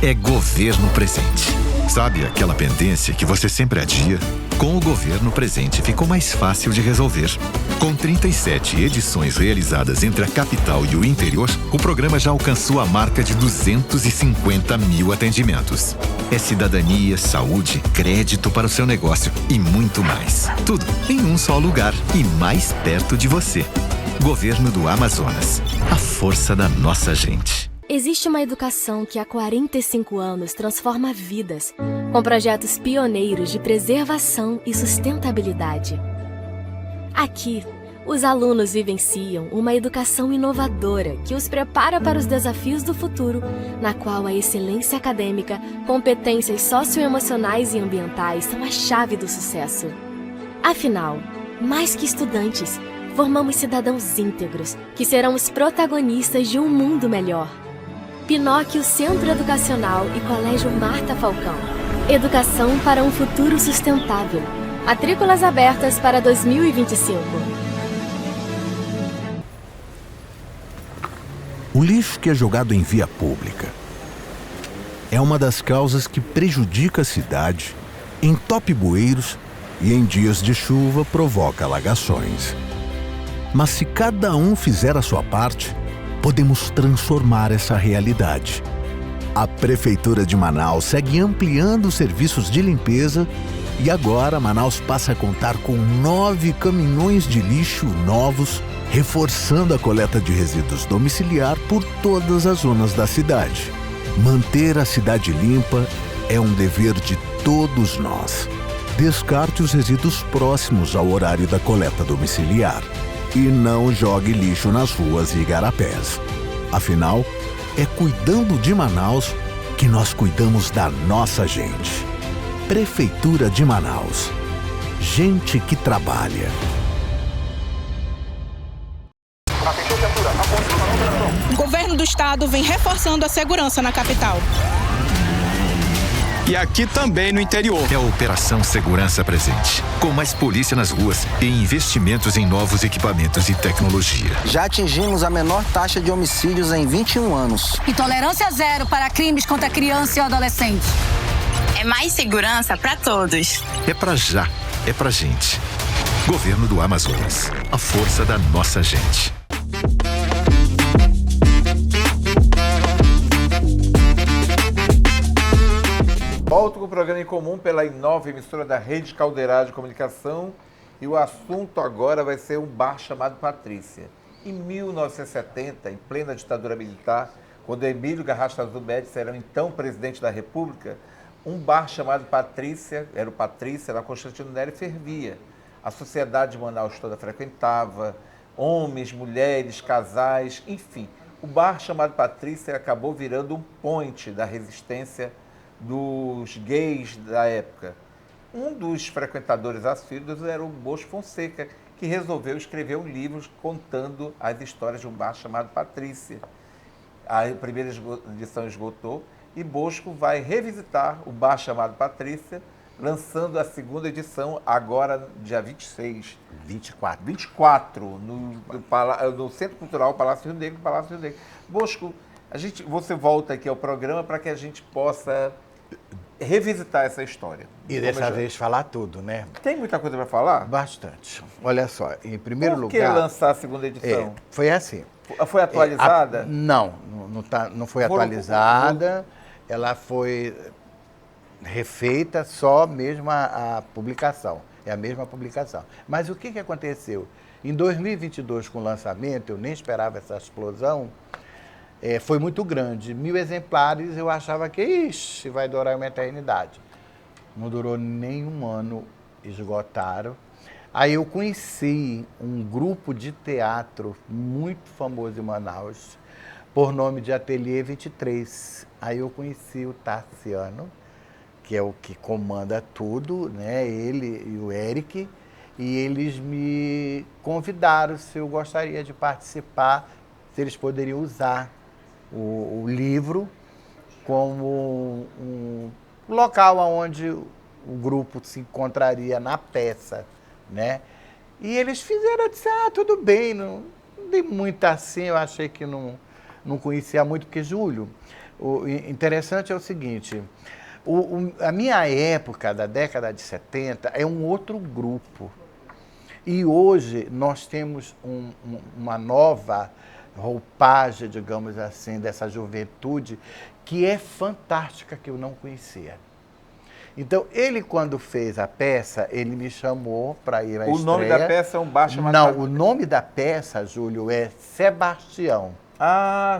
É Governo Presente. Sabe aquela pendência que você sempre adia? Com o Governo Presente ficou mais fácil de resolver. Com 37 edições realizadas entre a capital e o interior, o programa já alcançou a marca de 250 mil atendimentos. É cidadania, saúde, crédito para o seu negócio e muito mais. Tudo em um só lugar e mais perto de você. Governo do Amazonas. A força da nossa gente. Existe uma educação que há 45 anos transforma vidas, com projetos pioneiros de preservação e sustentabilidade. Aqui, os alunos vivenciam uma educação inovadora que os prepara para os desafios do futuro, na qual a excelência acadêmica, competências socioemocionais e ambientais são a chave do sucesso. Afinal, mais que estudantes, formamos cidadãos íntegros que serão os protagonistas de um mundo melhor. Pinóquio Centro Educacional e Colégio Marta Falcão. Educação para um futuro sustentável. Matrículas abertas para 2025. O lixo que é jogado em via pública é uma das causas que prejudica a cidade, entope bueiros e em dias de chuva provoca alagações. Mas se cada um fizer a sua parte, podemos transformar essa realidade. A Prefeitura de Manaus segue ampliando os serviços de limpeza e agora Manaus passa a contar com 9 caminhões de lixo novos, reforçando a coleta de resíduos domiciliar por todas as zonas da cidade. Manter a cidade limpa é um dever de todos nós. Descarte os resíduos próximos ao horário da coleta domiciliar. E não jogue lixo nas ruas e igarapés. Afinal, é cuidando de Manaus que nós cuidamos da nossa gente. Prefeitura de Manaus. Gente que trabalha. O governo do estado vem reforçando a segurança na capital. E aqui também no interior. É a Operação Segurança Presente, com mais polícia nas ruas e investimentos em novos equipamentos e tecnologia. Já atingimos a menor taxa de homicídios em 21 anos. E tolerância zero para crimes contra criança e adolescente. É mais segurança para todos. É pra já, é pra gente. Governo do Amazonas. A força da nossa gente. Volto com o programa em comum pela nova emissora da Rede Caldeirada de Comunicação e o assunto agora vai ser um bar chamado Patrícia. Em 1970, em plena ditadura militar, quando Emílio Garrastazu Médici era então presidente da República, um bar chamado Patrícia, era o Patrícia, na Constantino Nery, fervia. A sociedade de Manaus toda frequentava, homens, mulheres, casais, enfim. O bar chamado Patrícia acabou virando um point da resistência dos gays da época. Um dos frequentadores assíduos era o Bosco Fonseca, que resolveu escrever um livro contando as histórias de um bar chamado Patrícia. A primeira edição esgotou e Bosco vai revisitar o bar chamado Patrícia, lançando a segunda edição agora, dia 24, no Centro Cultural Palácio Rio Negro, Bosco, você volta aqui ao programa para que a gente possa revisitar essa história. E dessa vez falar tudo, né? Tem muita coisa para falar? Bastante. Olha só, em primeiro lugar... Por que lançar a segunda edição? Foi assim. Foi atualizada? Não foi atualizada. Ela foi refeita só mesmo a publicação. É a mesma publicação. Mas o que aconteceu? Em 2022, com o lançamento, eu nem esperava essa explosão, foi muito grande. 1000 exemplares, eu achava que, ixi, vai durar uma eternidade. Não durou nem um ano, esgotaram. Aí eu conheci um grupo de teatro muito famoso em Manaus, por nome de Ateliê 23. Aí eu conheci o Tarciano, que é o que comanda tudo, né? Ele e o Eric, e eles me convidaram se eu gostaria de participar, se eles poderiam usar o livro como um local onde o grupo se encontraria na peça, né? E eles fizeram, eu disse, tudo bem, não dei muito assim, eu achei que não conhecia muito, porque, Júlio, o interessante é o seguinte, a minha época, da década de 70, é um outro grupo. E hoje nós temos uma nova roupagem, digamos assim, dessa juventude, que é fantástica, que eu não conhecia. Então, ele, quando fez a peça, ele me chamou para ir à estreia. O nome da peça é um bar chamado... Não, o nome da peça, Júlio, é Sebastião.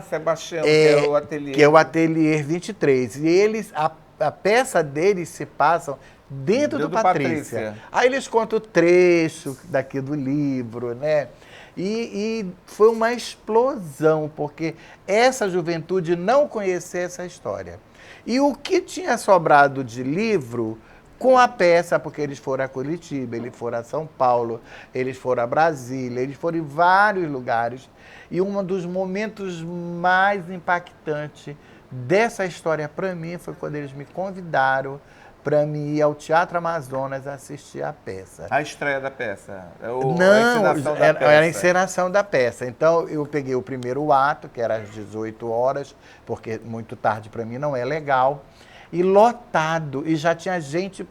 Sebastião, que é o ateliê. Que é o Ateliê 23. E eles, a peça deles se passam dentro do Patrícia. Aí eles contam o trecho daqui do livro, né? E foi uma explosão, porque essa juventude não conhecia essa história. E o que tinha sobrado de livro com a peça, porque eles foram a Curitiba, eles foram a São Paulo, eles foram a Brasília, eles foram em vários lugares. E um dos momentos mais impactantes dessa história para mim foi quando eles me convidaram para mim ir ao Teatro Amazonas assistir a peça. A estreia da peça? Não, era a encenação da peça. Então, eu peguei o primeiro ato, que era às 18 horas, porque muito tarde para mim não é legal, e lotado, e já tinha gente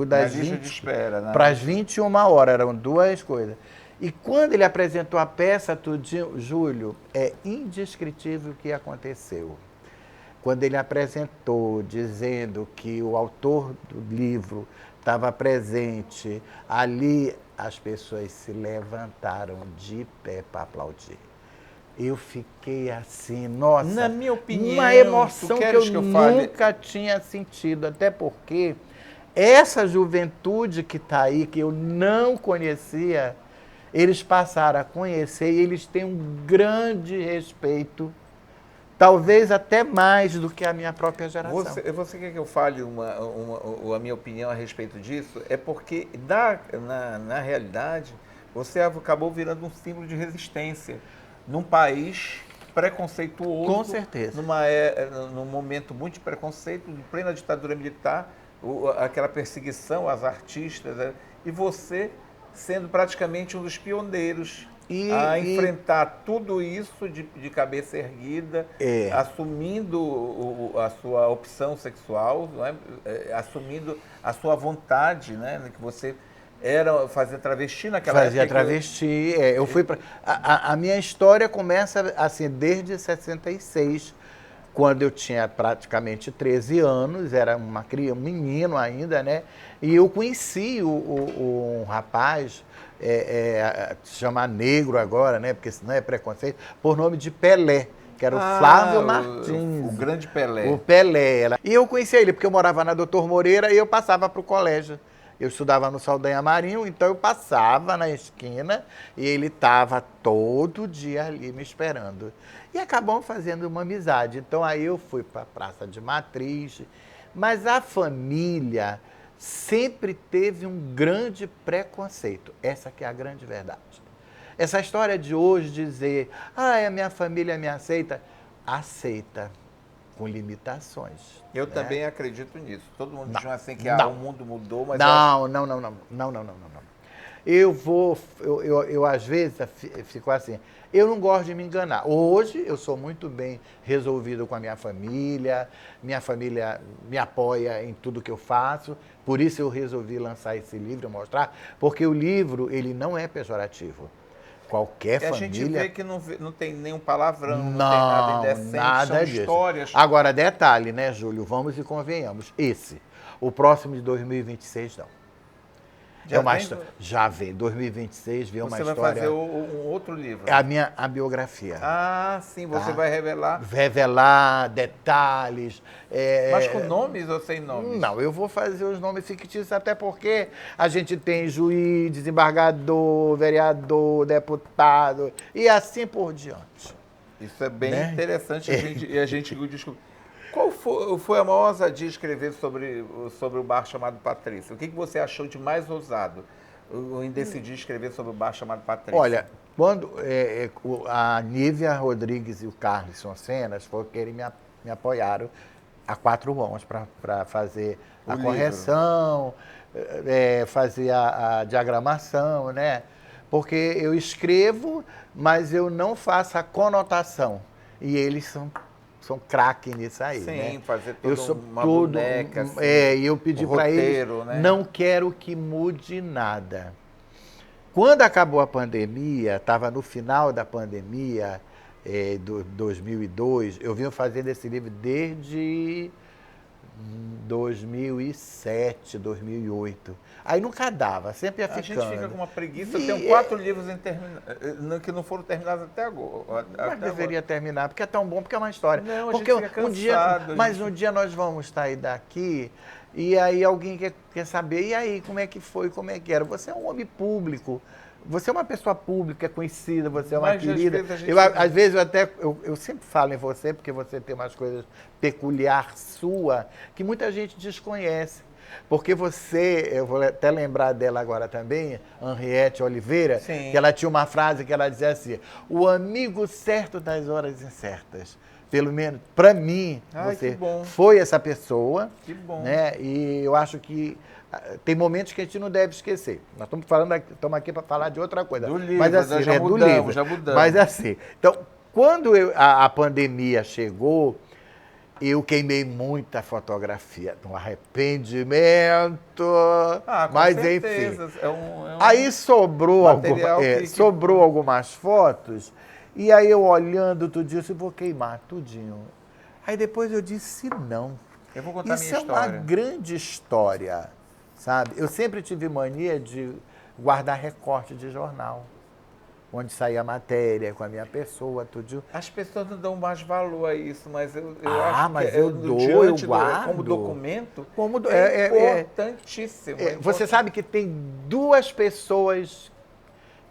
das 20 para as 21 horas, eram duas coisas. E quando ele apresentou a peça, tudinho, Júlio, é indescritível o que aconteceu. Quando ele apresentou, dizendo que o autor do livro estava presente, ali as pessoas se levantaram de pé para aplaudir. Eu fiquei assim, nossa, na minha opinião, uma emoção que eu nunca tinha sentido, até porque essa juventude que está aí, que eu não conhecia, eles passaram a conhecer e eles têm um grande respeito, talvez até mais do que a minha própria geração. Você quer que eu fale a minha opinião a respeito disso? É porque, na realidade, você acabou virando um símbolo de resistência num país preconceituoso. Com certeza. Num momento muito de preconceito, em plena ditadura militar, aquela perseguição às artistas, e você sendo praticamente um dos pioneiros a enfrentar tudo isso de cabeça erguida, assumindo a sua opção sexual, não é? Assumindo a sua vontade, né? Que você fazia travesti naquela época. Fazia travesti, eu fui para... A minha história começa assim, desde 66, quando eu tinha praticamente 13 anos, era um menino ainda, né? E eu conheci um rapaz, se chama negro agora, né? Porque senão é preconceito, por nome de Pelé, que era o Flávio Martins. O grande Pelé. O Pelé. E eu conhecia ele, porque eu morava na Doutor Moreira e eu passava para o colégio. Eu estudava no Saldanha Marinho, então eu passava na esquina e ele estava todo dia ali me esperando. E acabamos fazendo uma amizade. Então aí eu fui para a Praça de Matriz, mas a família sempre teve um grande preconceito. Essa que é a grande verdade. Essa história de hoje dizer, a minha família me aceita, aceita com limitações. Eu também acredito nisso. Todo mundo diz assim que o mundo mudou, mas... Não. Eu às vezes fico assim, eu não gosto de me enganar. Hoje eu sou muito bem resolvido com a minha família me apoia em tudo que eu faço, por isso eu resolvi lançar esse livro, mostrar, porque o livro, ele não é pejorativo. qualquer E a família... gente vê que não tem nenhum palavrão, não tem Não, nada indecente, nada são disso. histórias. Agora, detalhe, né, Júlio? Vamos e convenhamos. O próximo de 2026, não. Já vem. 2026 vem uma história... Você vai fazer um outro livro. É a biografia. Ah, sim, você vai revelar. Revelar detalhes. Mas com nomes ou sem nomes? Não, eu vou fazer os nomes fictícios, até porque a gente tem juiz, desembargador, vereador, deputado e assim por diante. Isso é bem interessante e a gente descobriu. Qual foi a maior ousadia de escrever sobre o bar chamado Patrícia? O que você achou de mais ousado em decidir escrever sobre o bar chamado Patrícia? Olha, quando a Nívia Rodrigues e o Carlisson Cenas foram que eles me apoiaram a 4 mãos para fazer a correção, fazer a diagramação, né? Porque eu escrevo, mas eu não faço a conotação. E eles são craque nisso aí, né? Sim, fazer uma boneca, assim, e eu pedi para eles, né? Não quero que mude nada. Quando acabou a pandemia, estava no final da pandemia, do 2002, eu vim fazendo esse livro desde 2007, 2008. Aí nunca dava, sempre ia ficando. A gente fica com uma preguiça. Eu tenho 4 livros que não foram terminados até agora. Mas deveria terminar, porque é tão bom, porque é uma história. Não, porque a gente fica cansado. Um dia nós vamos sair daqui e aí alguém quer saber, e aí, como é que foi, como é que era? Você é um homem público, você é uma pessoa pública, conhecida, você é uma querida. Às vezes eu sempre falo em você, porque você tem umas coisas peculiares sua, que muita gente desconhece. Porque eu vou até lembrar dela agora também, Henriette Oliveira, Sim. Que ela tinha uma frase que ela dizia assim: o amigo certo das horas incertas. Pelo menos, para mim, você foi essa pessoa. Que bom. Né? E eu acho que tem momentos que a gente não deve esquecer. Nós estamos aqui para falar de outra coisa. Do livro, mas assim, já do livro. Já mudamos. Mas assim, então, quando a pandemia chegou, eu queimei muita fotografia, um arrependimento, mas certeza. enfim. Aí sobrou algumas fotos, e aí eu olhando tudo isso, eu vou queimar tudinho. Aí depois eu disse não. Eu vou contar Isso minha história. É uma grande história, sabe? Eu sempre tive mania de guardar recorte de jornal, onde saía a matéria com a minha pessoa, tudo. As pessoas não dão mais valor a isso, mas eu acho mas que eu guardo. Como documento, é importantíssimo. Você sabe que tem 2 pessoas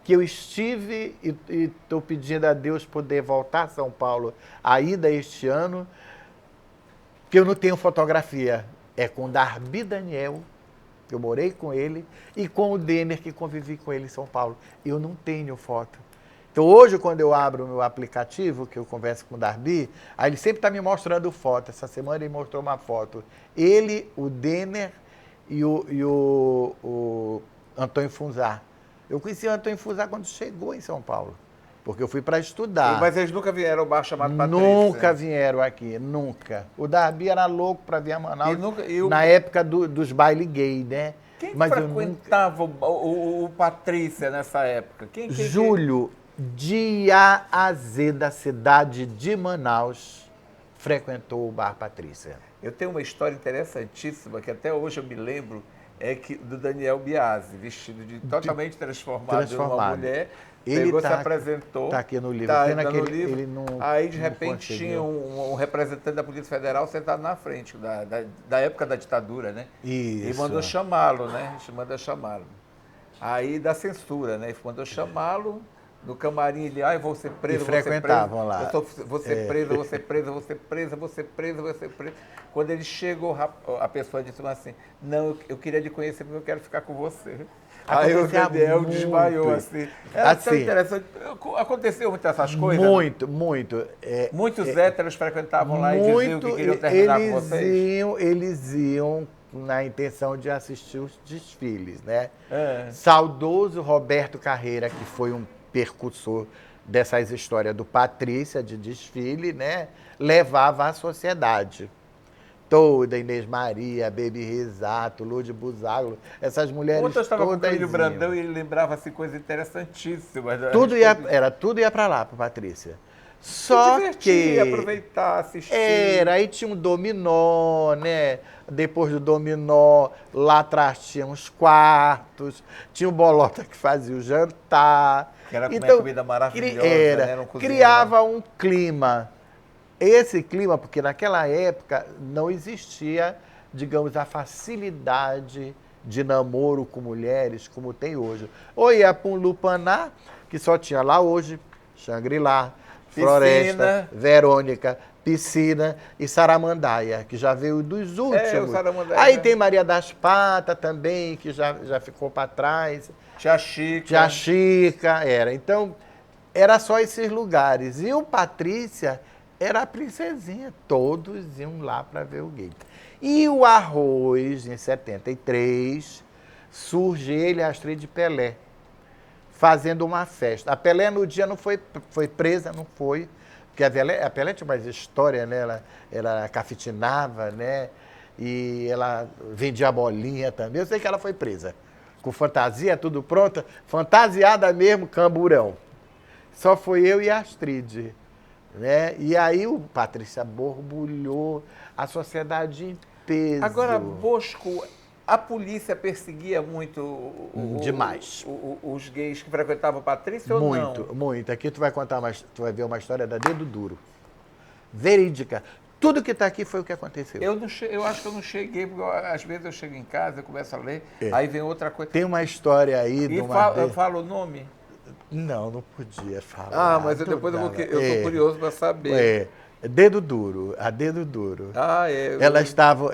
que eu estive e estou pedindo a Deus poder voltar a São Paulo ainda este ano, que eu não tenho fotografia. É com Darby Daniel, que eu morei com ele, e com o Denner, que convivi com ele em São Paulo. Eu não tenho foto. Então, hoje, quando eu abro o meu aplicativo, que eu converso com o Darby, aí ele sempre está me mostrando foto. Essa semana ele mostrou uma foto. Ele, o Denner e o Antônio Funzá. Eu conheci o Antônio Funzá quando chegou em São Paulo, porque eu fui para estudar. Mas eles nunca vieram ao bar chamado Patrícia? Nunca vieram aqui, nunca. O Darby era louco para vir a Manaus, na época dos baile gay, né? Quem frequentava o Patrícia nessa época? Júlio, de A a Z da cidade de Manaus, frequentou o bar Patrícia. Eu tenho uma história interessantíssima, que até hoje eu me lembro, do Daniel Biasi, vestido totalmente transformado em uma mulher. Ele pegou, se apresentou. Está aqui no livro. Aí, de repente, tinha um representante da Polícia Federal sentado na frente, da época da ditadura, né? Isso. E mandou chamá-lo, né? Manda chamá-lo. Aí, da censura, né? Mandou chamá-lo no camarim, ele, vou ser preso, e frequentavam lá. Vou ser preso, vou ser preso, vou ser preso, vou ser preso, vou ser preso. Quando ele chegou, a pessoa disse assim, não, eu queria lhe conhecer porque eu quero ficar com você. Aí o Daniel desmaiou, assim. Era tão interessante. Aconteceu muitas essas coisas? Muito. Muitos héteros frequentavam lá e diziam que queriam terminar com vocês? Eles iam na intenção de assistir os desfiles, né? Saudoso Roberto Carreira, que foi um percursor dessas histórias do Patrícia, de desfile, né? Levava à sociedade. toda, Inês Maria, Baby Risato, Lúcio Buzágulo, essas mulheres Ontem eu estava com o todas Clínio iam. Brandão e ele lembrava assim, coisas interessantíssimas. Tudo ia para lá, para Patrícia. Só que aproveitar, assistir. aí tinha um dominó, né? Depois do dominó, lá atrás tinha uns quartos, tinha o Bolota que fazia o jantar. Que era comer comida maravilhosa, né? Era um criava um clima. Esse clima, porque naquela época não existia, digamos, a facilidade de namoro com mulheres como tem hoje. Ou ia para um Lupaná, que só tinha lá hoje, Xangri-Lá, Floresta, Verônica, Piscina e Saramandaia, que já veio dos últimos. Aí tem Maria das Patas também, que já ficou para trás. Tia Chica. Tia Chica, era. Então, era só esses lugares. E o Patrícia era a princesinha. Todos iam lá para ver o gay. E o Arroz, em 73, surge ele e a Astrid Pelé, fazendo uma festa. A Pelé no dia não foi presa, não foi, porque a Pelé tinha mais história, né? Ela cafetinava, né? E ela vendia bolinha também. Eu sei que ela foi presa, com fantasia, tudo pronta, fantasiada mesmo, camburão. Só foi eu e a Astrid, né? E aí o Patrícia borbulhou, a sociedade em peso. Agora, Bosco, a polícia perseguia muito demais os gays que frequentavam a Patrícia ou não? Muito, muito. Aqui tu vai ver uma história da Dedo Duro. Verídica. Tudo que está aqui foi o que aconteceu. Eu acho que eu não cheguei, porque às vezes eu chego em casa, eu começo a ler, aí vem outra coisa. Tem uma história aí de uma... Eu falo o nome? Não podia falar. Mas depois eu sou curioso para saber. Dedo Duro, a Dedo Duro. Elas estavam...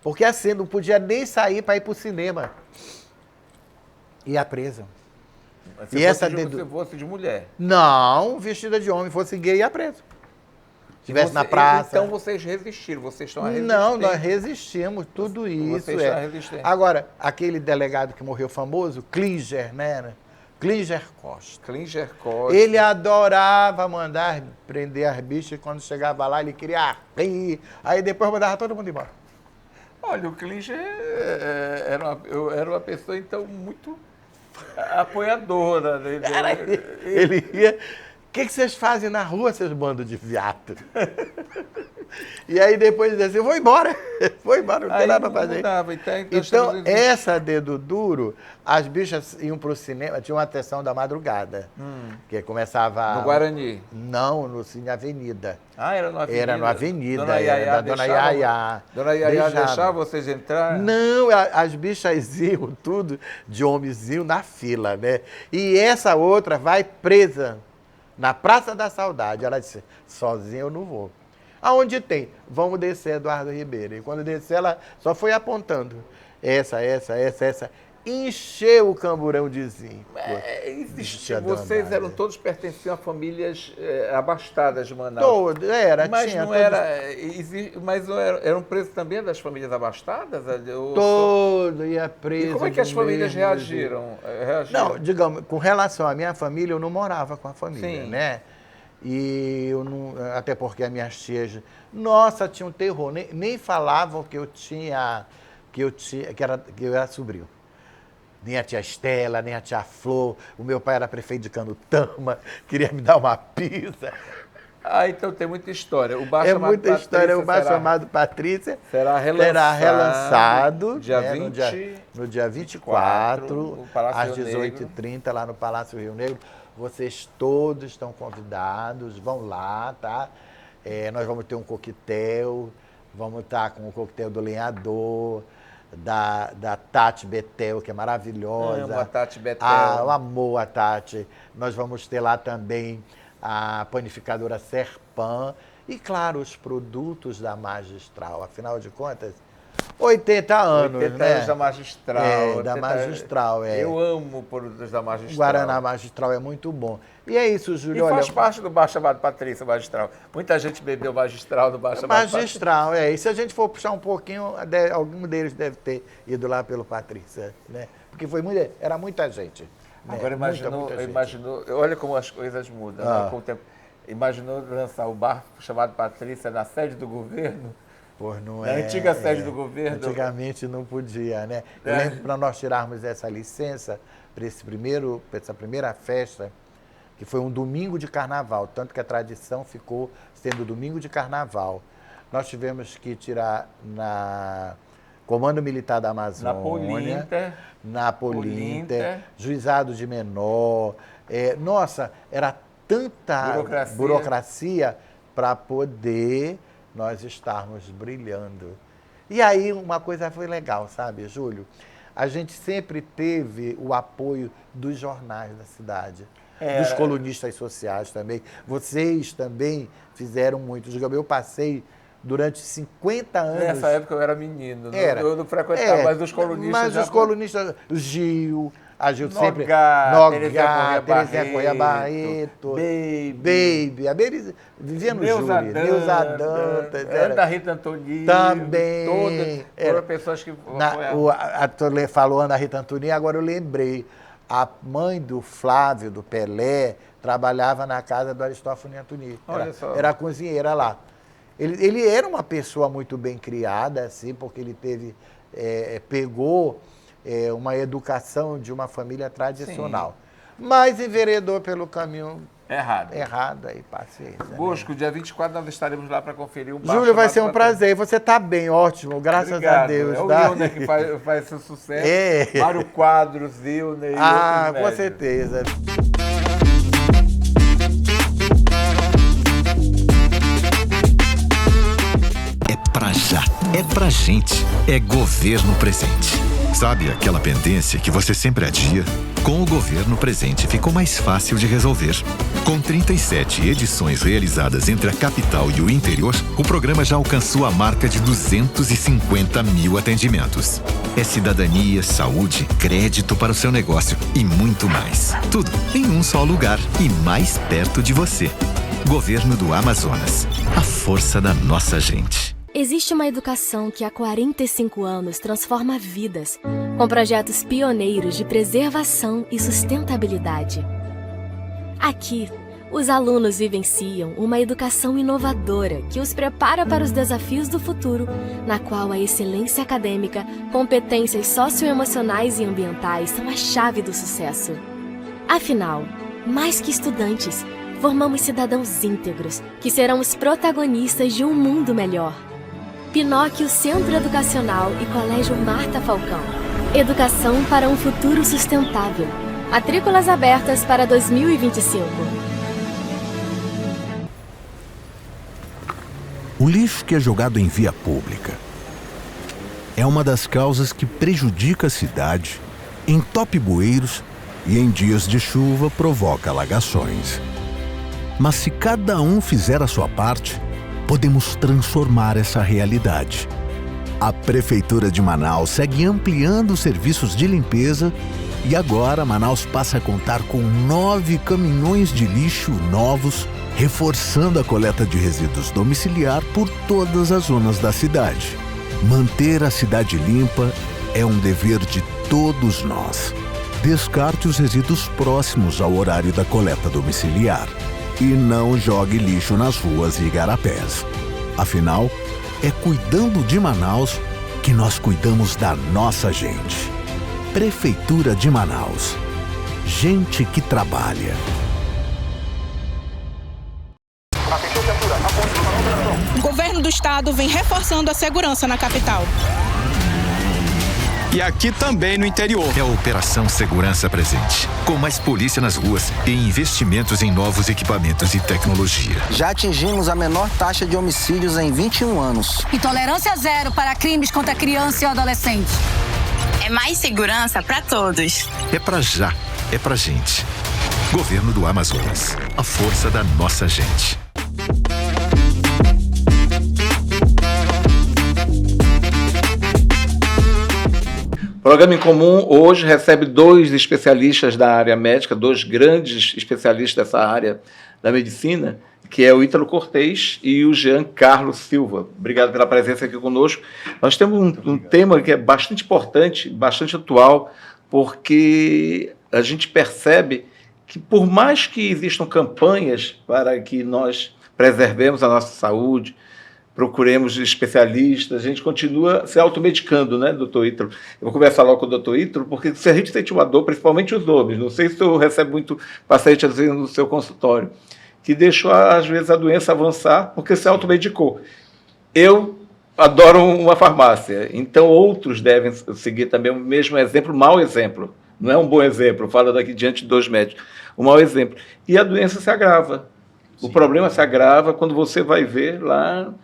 Porque assim, não podia nem sair para ir para o cinema. Ia presa. Se fosse de mulher? Não, vestida de homem. Fosse gay, ia preso. Se estivesse na praça. Então vocês resistiram, vocês estão resistentes. Não, nós resistimos, tudo isso. Vocês estão resistentes. Agora, aquele delegado que morreu famoso, Klinger, né? Klinger Costa. Ele adorava mandar prender as bichas e quando chegava lá ele queria rir. Aí depois mandava todo mundo embora. Olha, o Klinger era uma pessoa, então, muito apoiadora. Né? Ele ia... O que vocês fazem na rua, seus bandos de viado? E aí depois ele disse assim, vou embora, não tem nada para fazer. Então, essa Dedo Duro, as bichas iam para o cinema, tinha uma atenção da madrugada, que começava... No Guarani? Não, no Cine Avenida. Era no Avenida? Era no Avenida, era da Dona Yaya. Dona Yaya deixava vocês entrar? Não, as bichas iam tudo de homenzinho na fila, né? E essa outra vai presa na Praça da Saudade. Ela disse, sozinha eu não vou. Aonde tem? Vamos descer, Eduardo Ribeiro. E quando descer, ela só foi apontando. Essa. Encheu o camburão de zinco. Vocês eram todos pertenciam a famílias abastadas de Manaus. Todos, mas eram presos também das famílias abastadas? Todo ia preso. E como é que as famílias reagiram? Não, digamos, com relação à minha família, eu não morava com a família, Sim. né? E eu não, até porque as minhas tias, nossa, tinha um terror, nem falavam que eu era sobrinho. Nem a tia Estela, nem a tia Flor. O meu pai era prefeito de Canutama, queria me dar uma pizza. Então tem muita história. O bar chamado Patrícia será relançado dia né, 20, no dia 24, às 18h30, lá no Palácio Rio Negro. Vocês todos estão convidados, vão lá, tá? Nós vamos ter um coquetel, vamos estar com o coquetel do Lenhador, da Tati Betel, que é maravilhosa. Amo a Tati Betel. Eu amo a Tati. Nós vamos ter lá também a panificadora Serpan e, claro, os produtos da Magistral. Afinal de contas, 80 anos, 80 né? anos da Magistral. Da Magistral, Eu amo produtos da Magistral. O Guaraná Magistral é muito bom. E é isso, Júlio. E faz parte do bar chamado Patrícia Magistral. Muita gente bebeu Magistral do bar chamado Magistral, E se a gente for puxar um pouquinho, algum deles deve ter ido lá pelo Patrícia, né? Porque era muita gente. Né? Agora imaginou, olha como as coisas mudam, né? Com o tempo. Imaginou lançar o bar chamado Patrícia na sede do governo? Por não Na antiga sede do governo. Antigamente não podia, né? Eu lembro para nós tirarmos essa licença para essa primeira festa, que foi um domingo de carnaval, tanto que a tradição ficou sendo domingo de carnaval. Nós tivemos que tirar na Comando Militar da Amazônia, na Polinter, Juizado de Menor. Nossa, era tanta burocracia para poder nós estarmos brilhando. E aí uma coisa foi legal, sabe, Júlio? A gente sempre teve o apoio dos jornais da cidade, dos colunistas sociais também. Vocês também fizeram muito. Eu passei durante 50 anos... Nessa época eu era menino, eu não frequentava, mas os colunistas... Mas os colunistas, o Gil, a Gil sempre... Terezinha Corrêa Barreto, Baby, a Baby vivia no Júlio, Neuza Dantas, Ana Rita Antonini, também. Foram pessoas que... Falou Ana Rita Antonini, agora eu lembrei. A mãe do Flávio, do Pelé, trabalhava na casa do Aristófanes Antonini. Era cozinheira lá. Ele era uma pessoa muito bem criada, assim, porque ele pegou uma educação de uma família tradicional. Sim. Mas enveredou pelo caminho errado aí, paciência. Bosco, dia 24 nós estaremos lá para conferir o bar. Júlio, vai ser um prazer. Você está bem, ótimo, graças a Deus. É o Wilner que faz esse sucesso. Mário Quadros, Wilner e outros com certeza. Pra já, é pra gente, é Governo Presente. Sabe aquela pendência que você sempre adia? Com o Governo Presente ficou mais fácil de resolver. Com 37 edições realizadas entre a capital e o interior, o programa já alcançou a marca de 250 mil atendimentos. É cidadania, saúde, crédito para o seu negócio e muito mais. Tudo em um só lugar e mais perto de você. Governo do Amazonas. A força da nossa gente. Existe uma educação que há 45 anos transforma vidas, com projetos pioneiros de preservação e sustentabilidade. Aqui, os alunos vivenciam uma educação inovadora que os prepara para os desafios do futuro, na qual a excelência acadêmica, competências socioemocionais e ambientais são a chave do sucesso. Afinal, mais que estudantes, formamos cidadãos íntegros que serão os protagonistas de um mundo melhor. Pinóquio Centro Educacional e Colégio Marta Falcão. Educação para um futuro sustentável. Matrículas abertas para 2025. O lixo que é jogado em via pública é uma das causas que prejudica a cidade, entope bueiros e em dias de chuva provoca alagações. Mas se cada um fizer a sua parte, podemos transformar essa realidade. A Prefeitura de Manaus segue ampliando os serviços de limpeza e agora Manaus passa a contar com 9 caminhões de lixo novos, reforçando a coleta de resíduos domiciliar por todas as zonas da cidade. Manter a cidade limpa é um dever de todos nós. Descarte os resíduos próximos ao horário da coleta domiciliar. E não jogue lixo nas ruas e igarapés. Afinal, é cuidando de Manaus que nós cuidamos da nossa gente. Prefeitura de Manaus. Gente que trabalha. O governo do estado vem reforçando a segurança na capital. E aqui também no interior. É a Operação Segurança Presente, com mais polícia nas ruas e investimentos em novos equipamentos e tecnologia. Já atingimos a menor taxa de homicídios em 21 anos. E tolerância zero para crimes contra criança e adolescente. É mais segurança para todos. É pra já, é pra gente. Governo do Amazonas. A força da nossa gente. O Programa em Comum hoje recebe 2 especialistas da área médica, 2 grandes especialistas dessa área da medicina, que é o Ítalo Cortez e o Jean Carlos Silva. Obrigado pela presença aqui conosco. Nós temos um tema que é bastante importante, bastante atual, porque a gente percebe que, por mais que existam campanhas para que nós preservemos a nossa saúde, procuremos especialistas, a gente continua se automedicando, né, doutor Ítalo? Eu vou conversar logo com o doutor Ítalo, porque se a gente sente uma dor, principalmente os homens, não sei se o senhor recebe muito paciente assim no seu consultório, que deixou, às vezes, a doença avançar porque se automedicou. Eu adoro uma farmácia, então outros devem seguir também o mesmo exemplo, mau exemplo. Não é um bom exemplo, falo daqui diante de 2 médicos, um mau exemplo. E a doença se agrava. Sim. O problema se agrava quando você vai ver lá,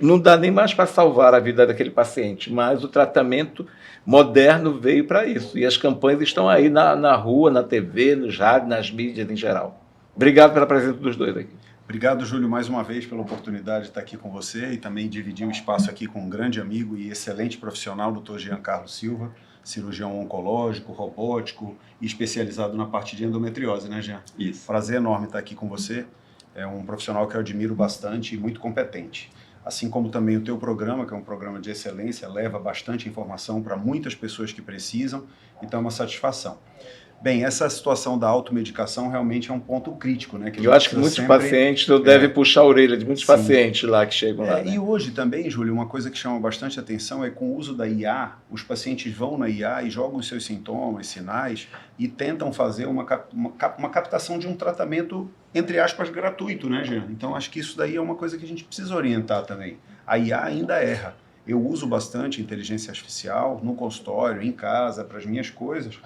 não dá nem mais para salvar a vida daquele paciente, mas o tratamento moderno veio para isso. E as campanhas estão aí na rua, na TV, nos rádios, nas mídias em geral. Obrigado pela presença dos dois aqui. Obrigado, Júlio, mais uma vez pela oportunidade de estar aqui com você e também dividir um espaço aqui com um grande amigo e excelente profissional, Dr. Giancarlo Silva, cirurgião oncológico, robótico e especializado na parte de endometriose, né, Jean? Isso. Prazer enorme estar aqui com você. É um profissional que eu admiro bastante e muito competente. Assim como também o teu programa, que é um programa de excelência, leva bastante informação para muitas pessoas que precisam, então é uma satisfação. Bem, essa situação da automedicação realmente é um ponto crítico, né? Que eu acho que muitos pacientes devem puxar a orelha de muitos pacientes lá que chegam lá. Né? E hoje também, Júlio, uma coisa que chama bastante atenção é com o uso da IA, os pacientes vão na IA e jogam os seus sintomas, sinais e tentam fazer uma captação de um tratamento, entre aspas, gratuito, né, Jean? Então, acho que isso daí é uma coisa que a gente precisa orientar também. A IA ainda erra. Eu uso bastante inteligência artificial no consultório, em casa, para as minhas coisas,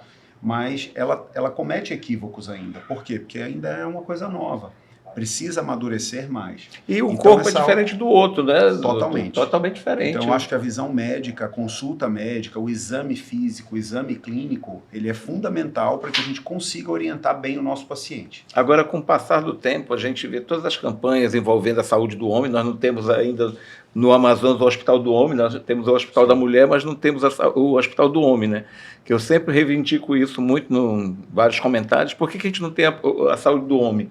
mas ela comete equívocos ainda. Por quê? Porque ainda é uma coisa nova. Precisa amadurecer mais. E o corpo é diferente do outro, né? Totalmente. Totalmente diferente. Então, eu acho que a visão médica, a consulta médica, o exame físico, o exame clínico, ele é fundamental para que a gente consiga orientar bem o nosso paciente. Agora, com o passar do tempo, a gente vê todas as campanhas envolvendo a saúde do homem. Nós não temos ainda no Amazonas o Hospital do Homem, nós temos o Hospital da Mulher, mas não temos o Hospital do Homem, né? Que eu sempre reivindico isso muito em vários comentários. Por que a gente não tem a saúde do homem?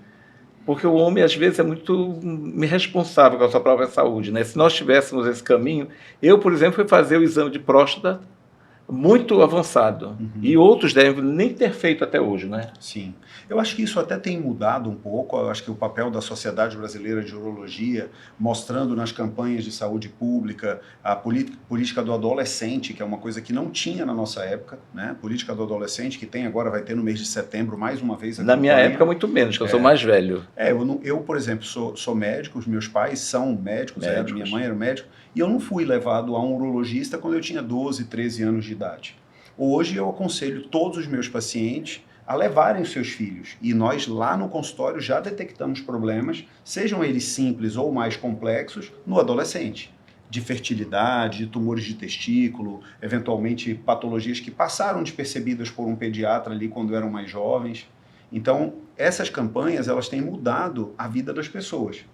Porque o homem, às vezes, é muito irresponsável com a sua própria saúde, né? Se nós tivéssemos esse caminho... Eu, por exemplo, fui fazer o exame de próstata muito avançado. E outros devem nem ter feito até hoje, né? Sim. Eu acho que isso até tem mudado um pouco. Eu acho que o papel da Sociedade Brasileira de Urologia, mostrando nas campanhas de saúde pública a política do adolescente, que é uma coisa que não tinha na nossa época, né? Política do adolescente, que tem agora, vai ter no mês de setembro, mais uma vez. Na minha época, muito menos, que eu sou mais velho. Eu, por exemplo, sou médico, os meus pais são médicos. Minha mãe era médico, e eu não fui levado a um urologista quando eu tinha 12, 13 anos de idade. Hoje eu aconselho todos os meus pacientes a levarem os seus filhos. E nós lá no consultório já detectamos problemas, sejam eles simples ou mais complexos, no adolescente. De fertilidade, de tumores de testículo, eventualmente patologias que passaram despercebidas por um pediatra ali quando eram mais jovens. Então, essas campanhas, elas têm mudado a vida das pessoas.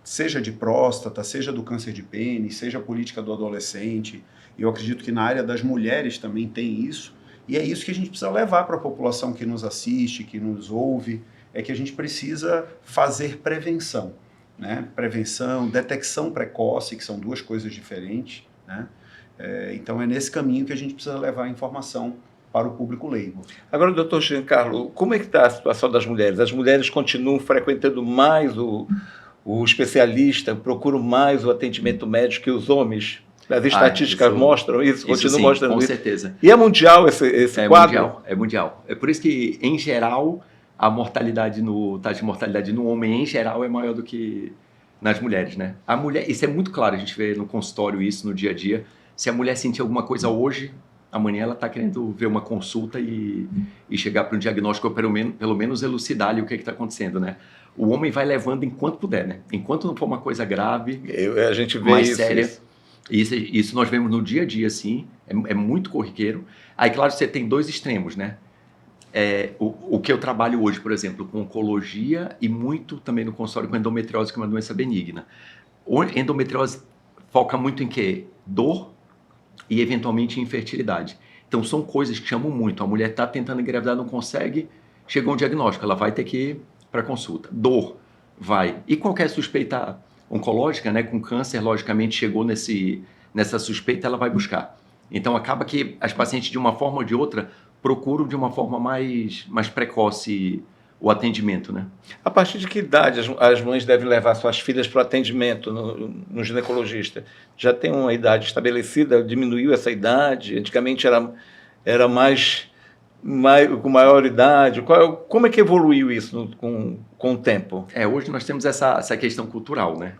Seja de próstata, seja do câncer de pênis, seja a política do adolescente. Eu acredito que na área das mulheres também tem isso. E é isso que a gente precisa levar para a população que nos assiste, que nos ouve, é que a gente precisa fazer prevenção, né? Prevenção, detecção precoce, que são duas coisas diferentes, né? Então é nesse caminho que a gente precisa levar a informação para o público leigo. Agora, doutor Giancarlo, como é que está a situação das mulheres? As mulheres continuam frequentando mais o especialista, procuram mais o atendimento médico que os homens? As estatísticas mostram isso, continuam mostrando isso. Com certeza. E é mundial esse quadro? É mundial. É por isso que, em geral, a taxa de mortalidade no homem, em geral, é maior do que nas mulheres, né? A mulher, isso é muito claro, a gente vê no consultório isso, no dia a dia. Se a mulher sentir alguma coisa hoje, amanhã ela está querendo ver uma consulta e chegar para um diagnóstico, ou pelo menos elucidar ali o que está acontecendo, né? O homem vai levando enquanto puder, né? Enquanto não for uma coisa grave, a gente vê mais isso, séria. Isso nós vemos no dia a dia, assim, é muito corriqueiro. Aí, claro, você tem dois extremos, né? O que eu trabalho hoje, por exemplo, com oncologia e muito também no consultório com endometriose, que é uma doença benigna. Endometriose foca muito em quê? Dor e, eventualmente, infertilidade. Então, são coisas que chamam muito. A mulher está tentando engravidar, não consegue, chegou um diagnóstico, ela vai ter que ir para consulta. Dor, vai. E qualquer suspeita oncológica, né, com câncer, logicamente, chegou nessa suspeita, ela vai buscar. Então, acaba que as pacientes, de uma forma ou de outra, procuram de uma forma mais precoce o atendimento, né? A partir de que idade as mães devem levar suas filhas para o atendimento no ginecologista? Já tem uma idade estabelecida? Diminuiu essa idade? Antigamente era mais com maior idade? Como é que evoluiu isso com o tempo? Hoje nós temos essa questão cultural, né?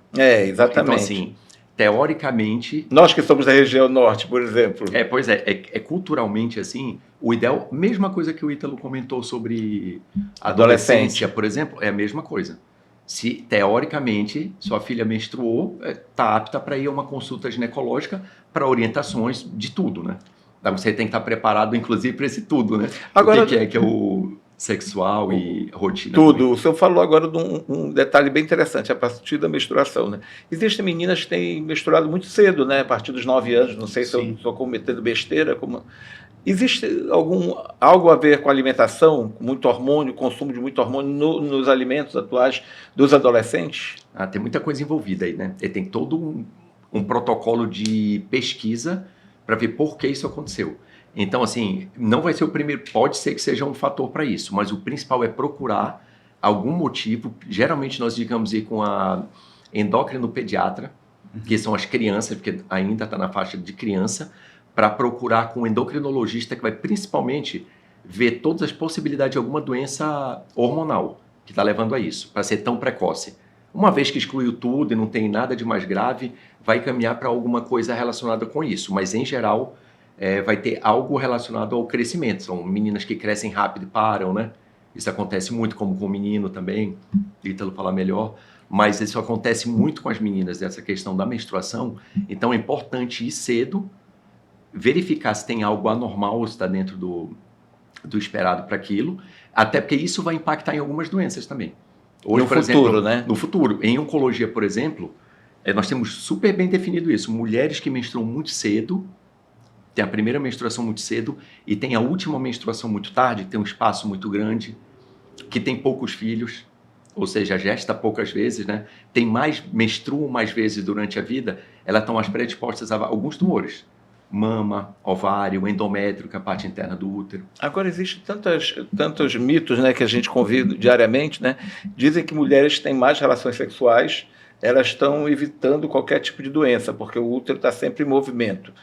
Exatamente. Então, assim, teoricamente... Nós que somos da região norte, por exemplo. Pois é culturalmente, assim, o ideal, mesma coisa que o Ítalo comentou sobre a adolescência, por exemplo, é a mesma coisa. Se, teoricamente, sua filha menstruou, está apta para ir a uma consulta ginecológica para orientações de tudo, né? Então, você tem que estar preparado, inclusive, para esse tudo, né? Agora, o que é o sexual e rotina? Tudo. O senhor falou agora de um detalhe bem interessante, a partir da menstruação, né? Existem meninas que têm menstruado muito cedo, né? A partir dos 9 anos, não sei se eu estou cometendo besteira. Existe algo a ver com a alimentação, com muito hormônio, consumo de muito hormônio nos alimentos atuais dos adolescentes? Tem muita coisa envolvida aí, né? E tem todo um protocolo de pesquisa para ver por que isso aconteceu. Então, assim, não vai ser o primeiro, pode ser que seja um fator para isso, mas o principal é procurar algum motivo. Geralmente nós indicamos ir com a endócrino-pediatra, que são as crianças, porque ainda está na faixa de criança, para procurar com um endocrinologista que vai principalmente ver todas as possibilidades de alguma doença hormonal que está levando a isso, para ser tão precoce. Uma vez que excluiu tudo e não tem nada de mais grave, vai caminhar para alguma coisa relacionada com isso, mas em geral vai ter algo relacionado ao crescimento. São meninas que crescem rápido e param, né? Isso acontece muito, como com o menino também, Ítalo falar melhor, mas isso acontece muito com as meninas, essa questão da menstruação. Então é importante ir cedo, verificar se tem algo anormal ou se está dentro do esperado para aquilo, até porque isso vai impactar em algumas doenças também. Hoje, no futuro, né? No futuro. Em oncologia, por exemplo, nós temos super bem definido isso. Mulheres que menstruam muito cedo, tem a primeira menstruação muito cedo e tem a última menstruação muito tarde, que tem um espaço muito grande, que tem poucos filhos, ou seja, gesta poucas vezes, né? Menstruam mais vezes durante a vida, elas estão mais predispostas a alguns tumores. Mama, ovário, endométrio, que é a parte interna do útero. Agora, existem tantos mitos, né, que a gente convive diariamente, né? Dizem que mulheres que têm mais relações sexuais, elas estão evitando qualquer tipo de doença, porque o útero está sempre em movimento.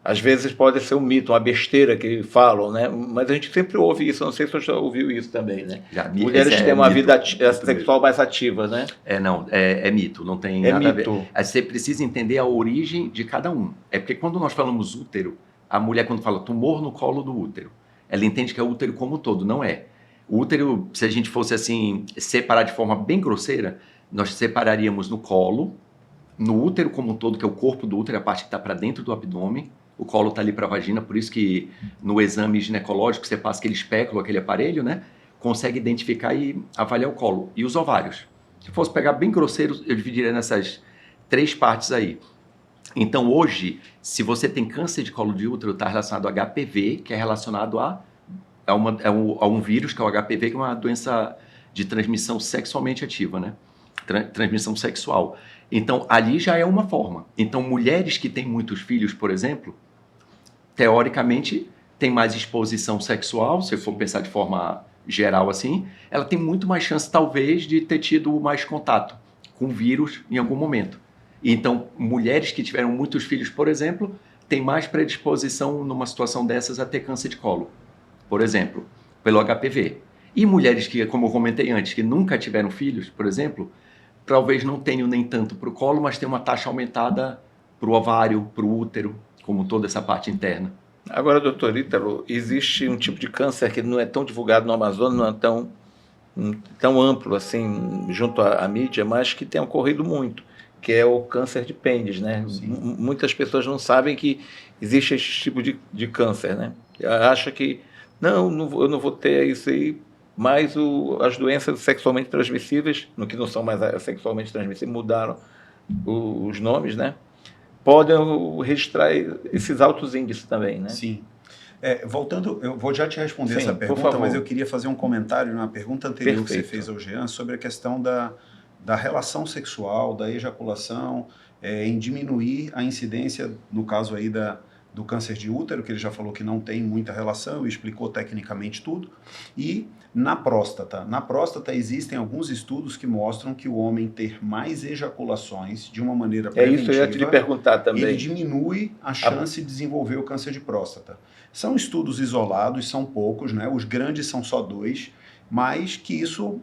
Às vezes pode ser um mito, uma besteira que falam, né? Mas a gente sempre ouve isso, não sei se você já ouviu isso também, né? Mulheres têm uma vida sexual mais ativa, né? É mito, não tem nada a ver. Você precisa entender a origem de cada um. É porque quando nós falamos útero, a mulher quando fala tumor no colo do útero, ela entende que é o útero como um todo, não é. O útero, se a gente fosse assim, separar de forma bem grosseira, nós separaríamos no colo, no útero como um todo, que é o corpo do útero, a parte que está para dentro do abdômen. O colo está ali para a vagina, por isso que no exame ginecológico você passa aquele espéculo, aquele aparelho, né? Consegue identificar e avaliar o colo. E os ovários. Se fosse pegar bem grosseiro, eu dividiria nessas 3 partes aí. Então hoje, se você tem câncer de colo de útero, está relacionado ao HPV, que é relacionado a um vírus, que é o HPV, que é uma doença de transmissão sexualmente ativa, né? Transmissão sexual. Então, ali já é uma forma. Então, mulheres que têm muitos filhos, por exemplo, teoricamente, têm mais exposição sexual, se for pensar de forma geral assim, ela tem muito mais chance, talvez, de ter tido mais contato com vírus em algum momento. Então, mulheres que tiveram muitos filhos, por exemplo, têm mais predisposição numa situação dessas a ter câncer de colo, por exemplo, pelo HPV. E mulheres que, como eu comentei antes, que nunca tiveram filhos, por exemplo, talvez não tenham nem tanto para o colo, mas tem uma taxa aumentada para o ovário, para o útero, como toda essa parte interna. Agora, doutor Ítalo, existe um tipo de câncer que não é tão divulgado no Amazonas, não é tão amplo assim, junto à mídia, mas que tem ocorrido muito, que é o câncer de pênis, né? Muitas pessoas não sabem que existe esse tipo de câncer, né? Acha que, eu não vou ter isso aí, mas as doenças sexualmente transmissíveis, no que não são mais sexualmente transmissíveis, mudaram os nomes, né? Podem registrar esses altos índices também, né? Sim. Voltando, eu vou já te responder essa por pergunta, favor. mas eu queria fazer um comentário na pergunta anterior Perfeito. que você fez ao Jean sobre a questão da relação sexual, da ejaculação, em diminuir a incidência, no caso aí do câncer de útero, que ele já falou que não tem muita relação, explicou tecnicamente tudo, e na próstata. Na próstata existem alguns estudos que mostram que o homem ter mais ejaculações de uma maneira preventiva, isso eu ia te perguntar também. Ele diminui a chance de desenvolver o câncer de próstata. São estudos isolados, são poucos, né? Os grandes são só 2, mas que isso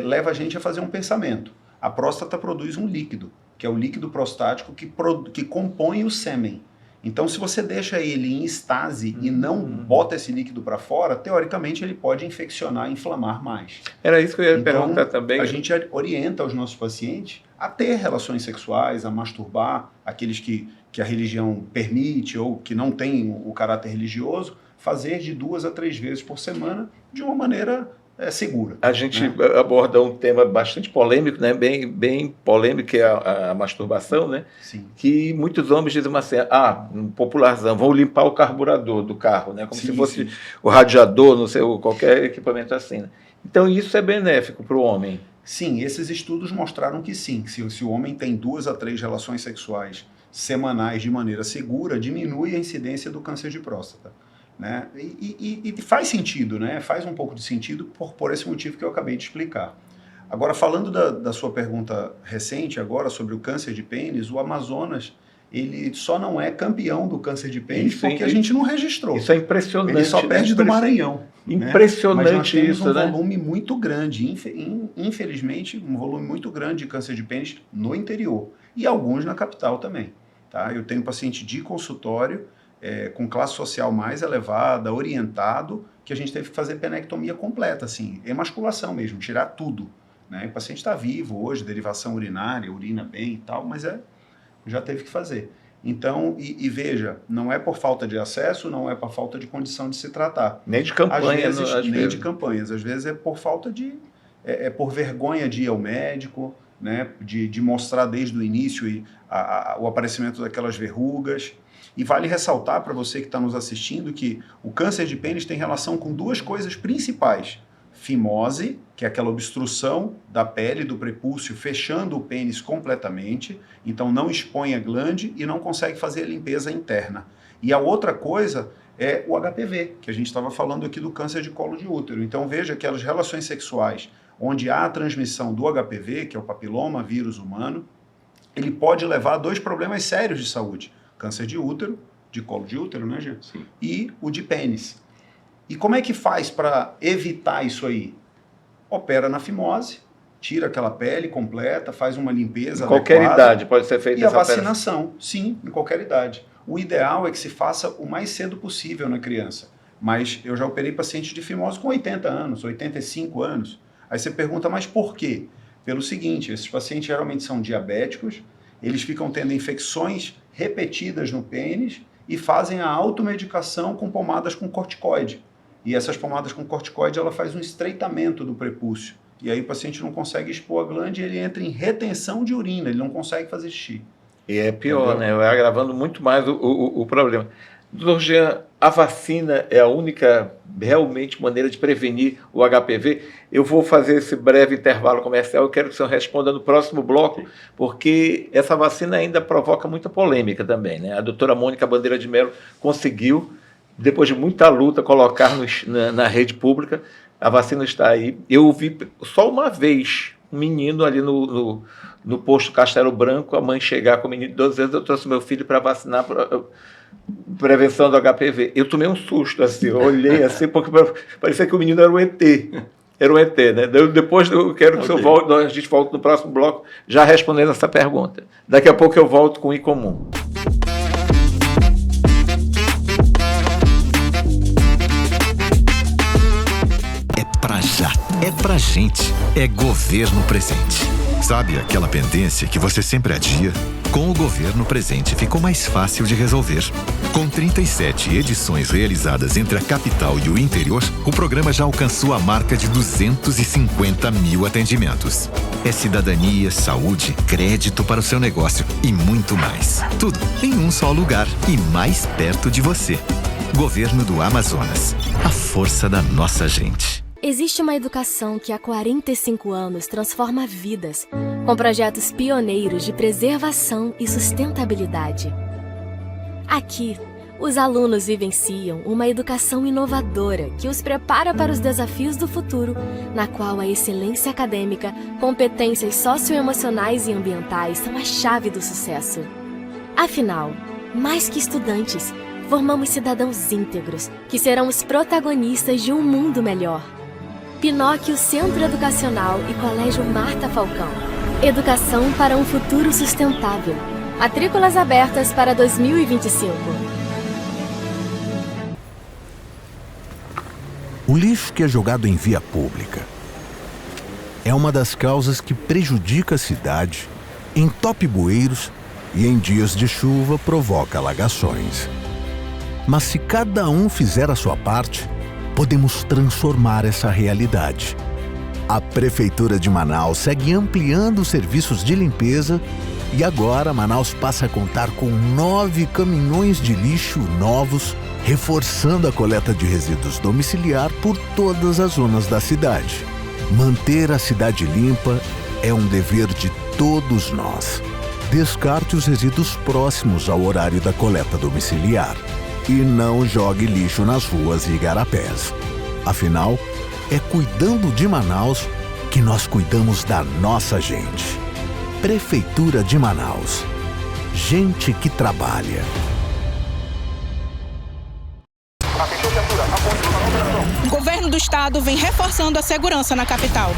leva a gente a fazer um pensamento. A próstata produz um líquido, que é o líquido prostático que compõe o sêmen. Então, se você deixa ele em estase e não bota esse líquido para fora, teoricamente ele pode infeccionar, inflamar mais. Era isso que eu ia perguntar também. A gente orienta os nossos pacientes a ter relações sexuais, a masturbar, aqueles que a religião permite ou que não têm o caráter religioso, fazer de 2 a 3 vezes por semana de uma maneira segura. A gente aborda um tema bastante polêmico, né? bem polêmico, que é a masturbação, né? Sim. Que muitos homens dizem assim, um popularzão, vão limpar o carburador do carro, né? Como se fosse o radiador, não sei, qualquer equipamento assim. Né? Então isso é benéfico para o homem. Sim, esses estudos mostraram que sim, que se o homem tem 2 a 3 relações sexuais semanais de maneira segura, diminui a incidência do câncer de próstata. Né? E faz sentido, né? Faz um pouco de sentido por esse motivo que eu acabei de explicar. Agora, falando da sua pergunta recente agora sobre o câncer de pênis, o Amazonas, ele só não é campeão do câncer de pênis porque a gente não registrou. Isso é impressionante. Ele só perde do Maranhão. Impressionante, né? Mas nós temos um né? volume muito grande, infelizmente, um volume muito grande de câncer de pênis no interior. E alguns na capital também. Tá? Eu tenho paciente de consultório, com classe social mais elevada, orientado, que a gente teve que fazer penectomia completa, assim, emasculação mesmo, tirar tudo. Né? O paciente está vivo hoje, derivação urinária, urina bem e tal, mas já teve que fazer. Então, e veja, não é por falta de acesso, não é por falta de condição de se tratar. Nem de campanha. Às vezes. De campanhas. Às vezes é por falta de... por vergonha de ir ao médico, né? de mostrar desde o início o aparecimento daquelas verrugas. E vale ressaltar para você que está nos assistindo que o câncer de pênis tem relação com 2 coisas principais. Fimose, que é aquela obstrução da pele do prepúcio, fechando o pênis completamente, então não expõe a glande e não consegue fazer a limpeza interna. E a outra coisa é o HPV, que a gente estava falando aqui do câncer de colo de útero. Então veja que as relações sexuais onde há a transmissão do HPV, que é o papiloma vírus humano, ele pode levar a 2 problemas sérios de saúde. Câncer de útero, de colo de útero, né, Gê? Sim. E o de pênis. E como é que faz para evitar isso aí? Opera na fimose, tira aquela pele completa, faz uma limpeza em qualquer adequada, idade pode ser feita essa operação. E a vacinação, sim, em qualquer idade. O ideal é que se faça o mais cedo possível na criança. Mas eu já operei pacientes de fimose com 80 anos, 85 anos. Aí você pergunta, mas por quê? Pelo seguinte, esses pacientes geralmente são diabéticos, eles ficam tendo infecções repetidas no pênis e fazem a automedicação com pomadas com corticoide. E essas pomadas com corticoide, ela faz um estreitamento do prepúcio. E aí o paciente não consegue expor a glande e ele entra em retenção de urina, ele não consegue fazer xixi. E é pior, né? Vai agravando muito mais o problema. Doutor Jean, a vacina é a única realmente maneira de prevenir o HPV? Eu vou fazer esse breve intervalo comercial, eu quero que o senhor responda no próximo bloco, porque essa vacina ainda provoca muita polêmica também, né? A doutora Mônica Bandeira de Mello conseguiu, depois de muita luta, colocar na rede pública. A vacina está aí. Eu vi só uma vez um menino ali no posto Castelo Branco, a mãe chegar com o menino 12 anos, eu trouxe meu filho para vacinar prevenção do HPV. Eu tomei um susto, assim, eu olhei assim, porque parecia que o menino era um ET. Era um ET, né? Depois eu quero que o senhor volte, a gente volte no próximo bloco já respondendo essa pergunta. Daqui a pouco eu volto com o Incomum. É pra já, é pra gente, é Governo Presente. Sabe aquela pendência que você sempre adia? Com o Governo Presente ficou mais fácil de resolver. Com 37 edições realizadas entre a capital e o interior, o programa já alcançou a marca de 250 mil atendimentos. É cidadania, saúde, crédito para o seu negócio e muito mais. Tudo em um só lugar e mais perto de você. Governo do Amazonas. A força da nossa gente. Existe uma educação que há 45 anos transforma vidas, com projetos pioneiros de preservação e sustentabilidade. Aqui, Os alunos vivenciam uma educação inovadora que os prepara para os desafios do futuro, na qual a excelência acadêmica, competências socioemocionais e ambientais são a chave do sucesso. Afinal, mais que estudantes, formamos cidadãos íntegros que serão os protagonistas de um mundo melhor. Pinóquio Centro Educacional e Colégio Marta Falcão. Educação para um futuro sustentável. Matrículas abertas para 2025. O lixo que é jogado em via pública é uma das causas que prejudica a cidade, entope bueiros e, em dias de chuva, provoca alagações. Mas se cada um fizer a sua parte, podemos transformar essa realidade. A Prefeitura de Manaus segue ampliando os serviços de limpeza e agora Manaus passa a contar com 9 caminhões de lixo novos, reforçando a coleta de resíduos domiciliar por todas as zonas da cidade. Manter a cidade limpa é um dever de todos nós. Descarte os resíduos próximos ao horário da coleta domiciliar e não jogue lixo nas ruas e igarapés. Afinal, é cuidando de Manaus que nós cuidamos da nossa gente. Prefeitura de Manaus. Gente que trabalha. O governo do estado vem reforçando a segurança na capital.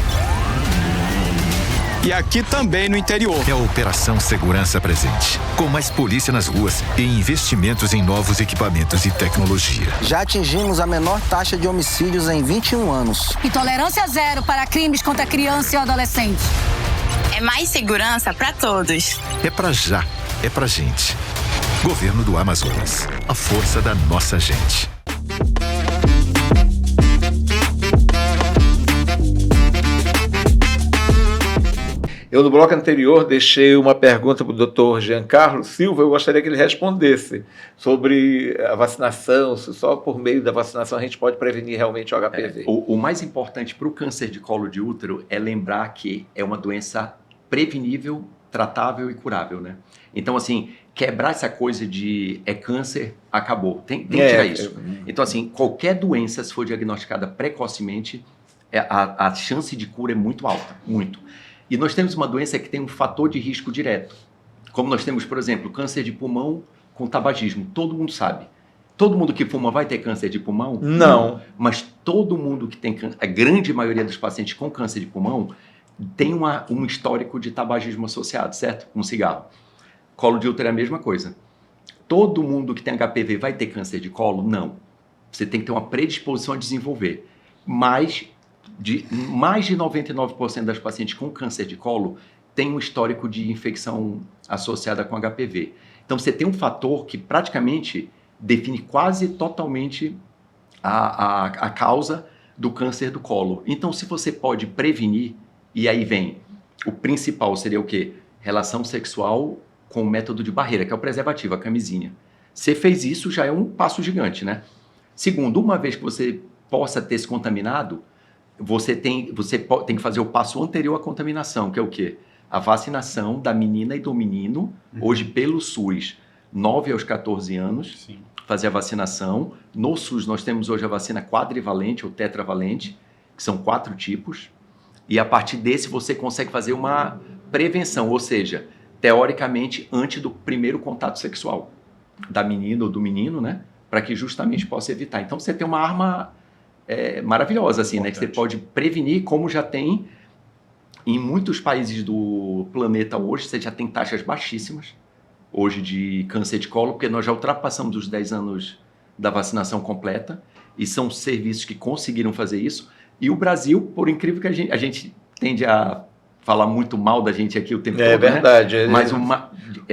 E aqui também no interior. É a Operação Segurança Presente. Com mais polícia nas ruas e investimentos em novos equipamentos e tecnologia. Já atingimos a menor taxa de homicídios em 21 anos. E tolerância zero para crimes contra criança e adolescente. É mais segurança para todos. É pra já, é pra gente. Governo do Amazonas. A força da nossa gente. Eu, no bloco anterior, deixei uma pergunta para o Dr. Giancarlo Silva. Eu gostaria que ele respondesse sobre a vacinação, se só por meio da vacinação a gente pode prevenir realmente o HPV. O mais importante para o câncer de colo de útero é lembrar que é uma doença prevenível, tratável e curável, né? Então, assim, quebrar essa coisa de câncer, acabou. Tem que tirar isso. Então, assim, qualquer doença, se for diagnosticada precocemente, a chance de cura é muito alta, muito. E nós temos uma doença que tem um fator de risco direto. Como nós temos, por exemplo, câncer de pulmão com tabagismo. Todo mundo sabe. Todo mundo que fuma vai ter câncer de pulmão? Não. Mas todo mundo que tem câncer, a grande maioria dos pacientes com câncer de pulmão tem um histórico de tabagismo associado, certo? Um cigarro. Colo de útero é a mesma coisa. Todo mundo que tem HPV vai ter câncer de colo? Não. Você tem que ter uma predisposição a desenvolver. Mas mais de 99% das pacientes com câncer de colo tem um histórico de infecção associada com HPV. Então você tem um fator que praticamente define quase totalmente a causa do câncer do colo. Então se você pode prevenir, e aí vem, o principal seria o quê? Relação sexual com o método de barreira, que é o preservativo, a camisinha. Você fez isso, já é um passo gigante, né? Segundo, uma vez que você possa ter se contaminado, você tem que fazer o passo anterior à contaminação, que é o quê? A vacinação da menina e do menino, hoje pelo SUS, 9 aos 14 anos, sim, fazer a vacinação. No SUS nós temos hoje a vacina quadrivalente ou tetravalente, que são 4 tipos, e a partir desse você consegue fazer uma prevenção, ou seja, teoricamente antes do primeiro contato sexual da menina ou do menino, né? Para que justamente possa evitar. Então você tem uma arma maravilhosa, assim, né? Que você pode prevenir, como já tem em muitos países do planeta hoje. Você já tem taxas baixíssimas hoje de câncer de colo, porque nós já ultrapassamos os 10 anos da vacinação completa e são serviços que conseguiram fazer isso. E o Brasil, por incrível que a gente tende a falar muito mal da gente aqui o tempo todo, verdade, né? Mas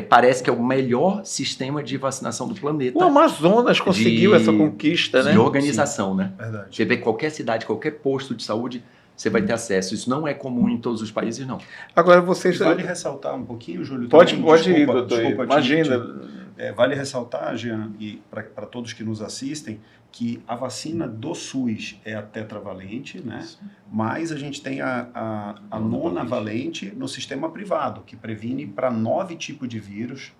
parece que é o melhor sistema de vacinação do planeta. O Amazonas conseguiu essa conquista, né? De organização, né? Verdade. Você vê qualquer cidade, qualquer posto de saúde, você vai ter acesso. Isso não é comum em todos os países, não. Agora vocês... Vale ressaltar um pouquinho, Júlio? Pode ir, doutor. Imagina. Vale ressaltar, Jean, e para todos que nos assistem, que a vacina do SUS é a tetravalente, né? Mas a gente tem a nonavalente no sistema privado, que previne para 9 tipos de vírus,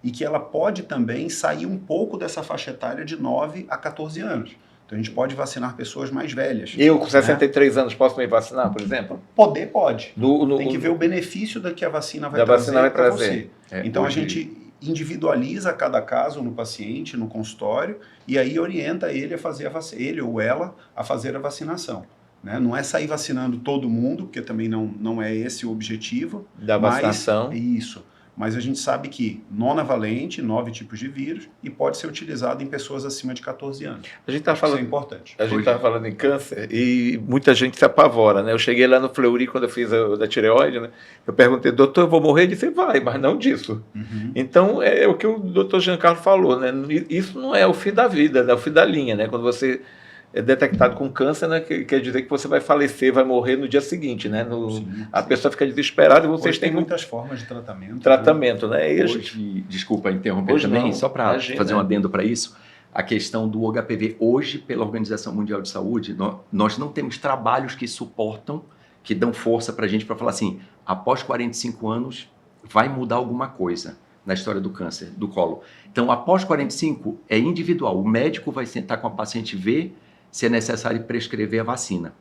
e que ela pode também sair um pouco dessa faixa etária de 9 a 14 anos. Então, a gente pode vacinar pessoas mais velhas. Eu, com 63 anos, posso me vacinar, por exemplo? Pode. Tem que ver o benefício da que a vacina vai trazer para você. Então, a gente individualiza cada caso no paciente, no consultório, e aí orienta ele a fazer ele ou ela a fazer a vacinação. Né? Não é sair vacinando todo mundo, porque também não é esse o objetivo. Da vacinação. Isso. Mas a gente sabe que nonavalente, 9 tipos de vírus, e pode ser utilizado em pessoas acima de 14 anos. Isso é importante. A gente estava falando em câncer e muita gente se apavora, né? Eu cheguei lá no Fleury quando eu fiz a da tireoide, né? Eu perguntei, doutor, eu vou morrer? Ele disse, vai, mas não disso. Então, é o que o doutor Giancarlo falou, né? Isso não é o fim da vida, é o fim da linha, né? Quando você é detectado com câncer, né, quer dizer que você vai falecer, vai morrer no dia seguinte, né? A pessoa fica desesperada e vocês têm muitas formas de tratamento. Tratamento, né? E hoje, desculpa interromper também, só para fazer um adendo para isso, a questão do HPV, hoje, pela Organização Mundial de Saúde, nós não temos trabalhos que suportam, que dão força para a gente para falar assim, após 45 anos vai mudar alguma coisa na história do câncer, do colo. Então, após 45, é individual. O médico vai sentar com a paciente e ver se é necessário prescrever a vacina.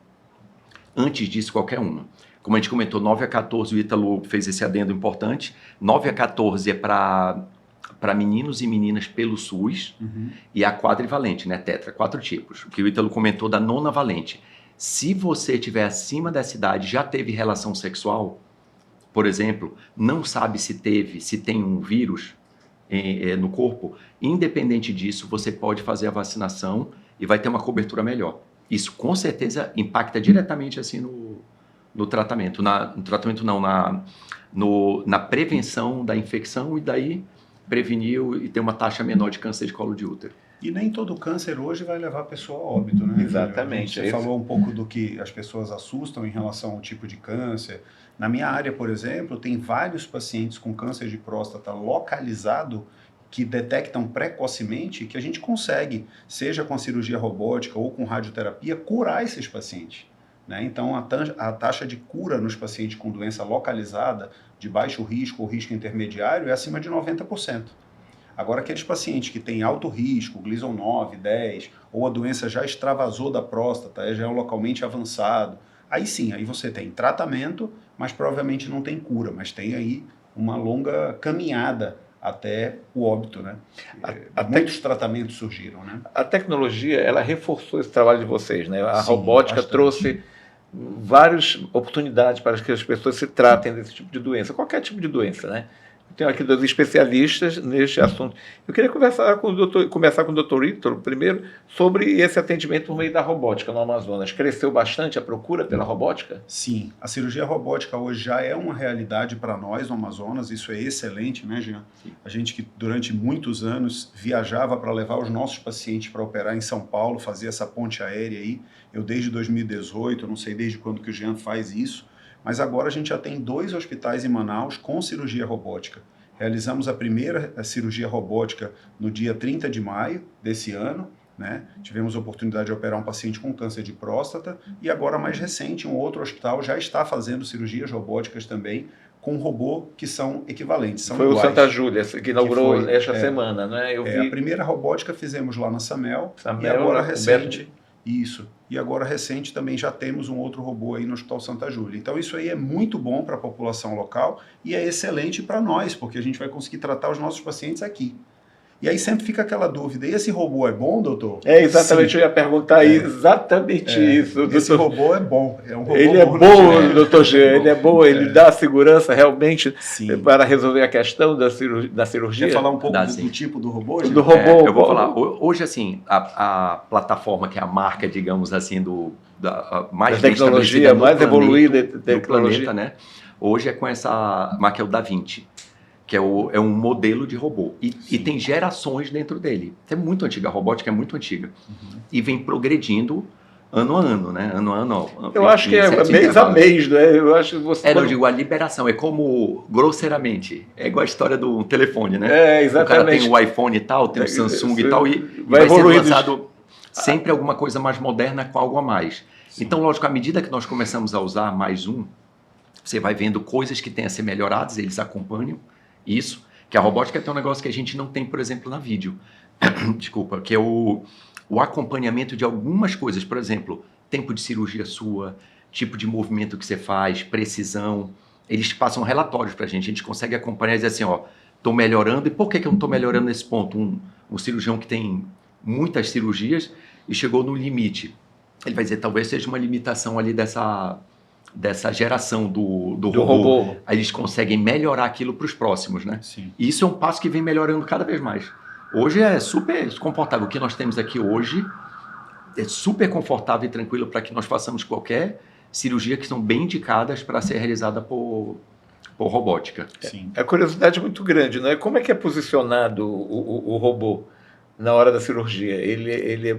Antes disso, qualquer uma. Como a gente comentou, 9 a 14, o Ítalo fez esse adendo importante, 9 a 14 é para meninos e meninas pelo SUS, e a quadrivalente, né, tetra, 4 tipos. O que o Ítalo comentou da nonavalente. Se você estiver acima dessa idade, já teve relação sexual, por exemplo, não sabe se tem um vírus no corpo, independente disso, você pode fazer a vacinação e vai ter uma cobertura melhor. Isso, com certeza, impacta diretamente assim no tratamento. No tratamento não, na prevenção da infecção e daí prevenir e ter uma taxa menor de câncer de colo de útero. E nem todo câncer hoje vai levar a pessoa a óbito, né? Exatamente. Você falou um pouco do que as pessoas assustam em relação ao tipo de câncer. Na minha área, por exemplo, tem vários pacientes com câncer de próstata localizado que detectam precocemente que a gente consegue, seja com a cirurgia robótica ou com radioterapia, curar esses pacientes. Né? Então, a taxa de cura nos pacientes com doença localizada, de baixo risco ou risco intermediário, é acima de 90%. Agora, aqueles pacientes que têm alto risco, Gleason 9, 10, ou a doença já extravasou da próstata, já é localmente avançado, aí sim, aí você tem tratamento, mas provavelmente não tem cura, mas tem aí uma longa caminhada até o óbito, né? Muitos tratamentos surgiram, né? A tecnologia, ela reforçou esse trabalho de vocês, né? A robótica trouxe várias oportunidades para que as pessoas se tratem desse tipo de doença, qualquer tipo de doença, né? Tenho aqui 2 especialistas neste assunto. Eu queria começar com o doutor Ítalo, primeiro, sobre esse atendimento por meio da robótica no Amazonas. Cresceu bastante a procura pela robótica? Sim, a cirurgia robótica hoje já é uma realidade para nós no Amazonas, isso é excelente, né, Jean? Sim. A gente que durante muitos anos viajava para levar os nossos pacientes para operar em São Paulo, fazer essa ponte aérea aí. Eu desde 2018, eu não sei desde quando que o Jean faz isso, mas agora a gente já tem 2 hospitais em Manaus com cirurgia robótica. Realizamos a primeira cirurgia robótica no dia 30 de maio desse ano, né? Tivemos a oportunidade de operar um paciente com câncer de próstata e agora, mais recente, um outro hospital já está fazendo cirurgias robóticas também com robô que são equivalentes, são iguais. Foi o Santa Júlia que inaugurou esta semana, né? A primeira robótica fizemos lá na Samel e agora recente... Isso. E agora, recente, também já temos um outro robô aí no Hospital Santa Júlia. Então, isso aí é muito bom para a população local e é excelente para nós, porque a gente vai conseguir tratar os nossos pacientes aqui. E aí sempre fica aquela dúvida, e esse robô é bom, doutor? É, exatamente, eu ia perguntar exatamente isso. Esse robô é bom, é um robô ele bom. É bom, doutor G, ele é bom, ele dá segurança realmente para resolver a questão da cirurgia? Quer falar um pouco do tipo do robô? Do robô. Eu vou falar, hoje assim, a plataforma que é a marca, digamos assim, mais da tecnologia, mais evoluída do planeta, né? Hoje é com essa marca, é o Da Vinci, que é um modelo de robô. E tem gerações dentro dele. É muito antiga, a robótica é muito antiga. E vem progredindo ano a ano, né? Ano a ano. Eu acho que é mês a mês, né? Eu acho que você... eu digo, a liberação é como, grosseiramente, é igual a história do telefone, né? É, exatamente. O cara tem o iPhone e tal, tem o Samsung e tal, e vai sendo lançado sempre alguma coisa mais moderna com algo a mais. Sim. Então, lógico, à medida que nós começamos a usar mais você vai vendo coisas que têm a ser melhoradas, eles acompanham isso. Que a robótica tem um negócio que a gente não tem, por exemplo, na vídeo. Desculpa, que é o acompanhamento de algumas coisas. Por exemplo, tempo de cirurgia sua, tipo de movimento que você faz, precisão. Eles passam relatórios pra gente. A gente consegue acompanhar e dizer assim, ó, tô melhorando. E por que eu não tô melhorando nesse ponto? Um cirurgião que tem muitas cirurgias e chegou no limite. Ele vai dizer, talvez seja uma limitação ali dessa geração do robô. Aí eles conseguem melhorar aquilo para os próximos, né? Sim. E isso é um passo que vem melhorando cada vez mais. Hoje é super confortável. O que nós temos aqui hoje é super confortável e tranquilo para que nós façamos qualquer cirurgia que são bem indicadas para ser realizada por robótica. Sim. A curiosidade é muito grande, não é? Como é que é posicionado o robô na hora da cirurgia? Ele é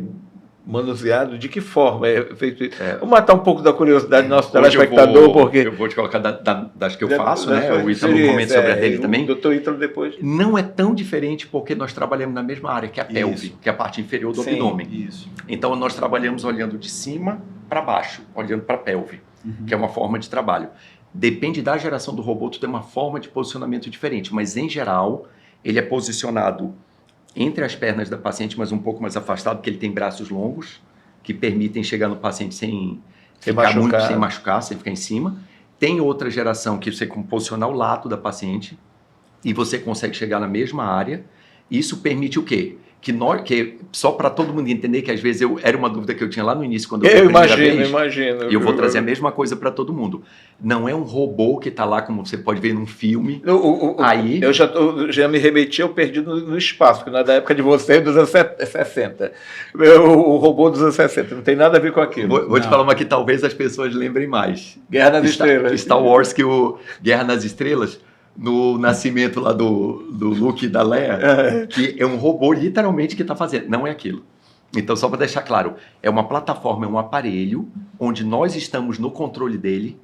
manuseado de que forma é feito isso? Vou matar um pouco da curiosidade do nosso telespectador, porque... Eu vou te colocar das que eu faço, né? O Ítalo comenta sobre a dele também. O Dr. Ítalo depois. Não é tão diferente porque nós trabalhamos na mesma área, que é a pelve, que é a parte inferior do abdômen. Isso. Então nós trabalhamos olhando de cima para baixo, olhando para a pelve, que é uma forma de trabalho. Depende da geração do robô, tu tem uma forma de posicionamento diferente, mas em geral ele é posicionado entre as pernas da paciente, mas um pouco mais afastado, porque ele tem braços longos, que permitem chegar no paciente sem machucar, sem ficar em cima. Tem outra geração que você posicionar o lado da paciente e você consegue chegar na mesma área. Isso permite o quê? Que só para todo mundo entender que às vezes era uma dúvida que eu tinha lá no início quando eu imagino. E eu vou trazer a mesma coisa para todo mundo. Não é um robô que está lá como você pode ver num filme. Aí eu já me remeti, eu perdi no espaço, porque não é da época de você, dos anos 60. O robô dos anos 60, não tem nada a ver com aquilo. Vou te falar uma que talvez as pessoas lembrem mais. Guerra nas Estrelas. Star Wars, que o Guerra nas Estrelas, no nascimento lá do Luke e da Leia, que é um robô literalmente que está fazendo, não é aquilo. Então, só para deixar claro, é uma plataforma, é um aparelho onde nós estamos no controle dele,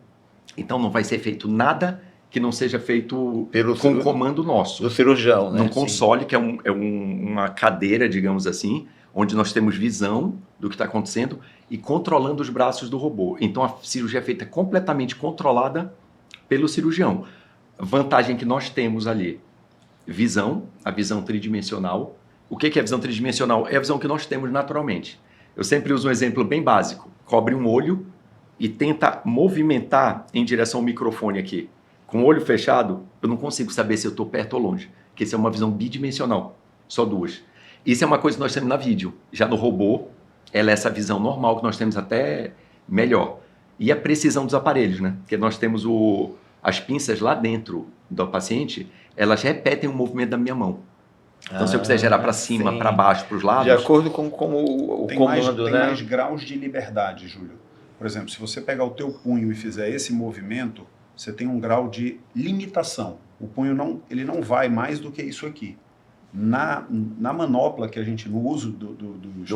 então não vai ser feito nada que não seja feito com comando nosso. Do cirurgião, né? Num console, que é uma cadeira, digamos assim, onde nós temos visão do que está acontecendo e controlando os braços do robô. Então, a cirurgia é feita completamente controlada pelo cirurgião. Vantagem que nós temos ali, a visão tridimensional. O que é a visão tridimensional? É a visão que nós temos naturalmente. Eu sempre uso um exemplo bem básico. Cobre um olho e tenta movimentar em direção ao microfone aqui. Com o olho fechado, eu não consigo saber se eu estou perto ou longe, porque isso é uma visão bidimensional, só duas. Isso é uma coisa que nós temos na vídeo. Já no robô, ela é essa visão normal que nós temos até melhor. E a precisão dos aparelhos, né? Porque nós temos as pinças lá dentro do paciente, elas repetem o movimento da minha mão. Então, se eu quiser gerar para cima, para baixo, para os lados... De acordo com o comando, tem né? mais graus de liberdade, Júlio. Por exemplo, se você pegar o teu punho e fizer esse movimento, você tem um grau de limitação. O punho ele não vai mais do que isso aqui. Na manopla que a gente, no uso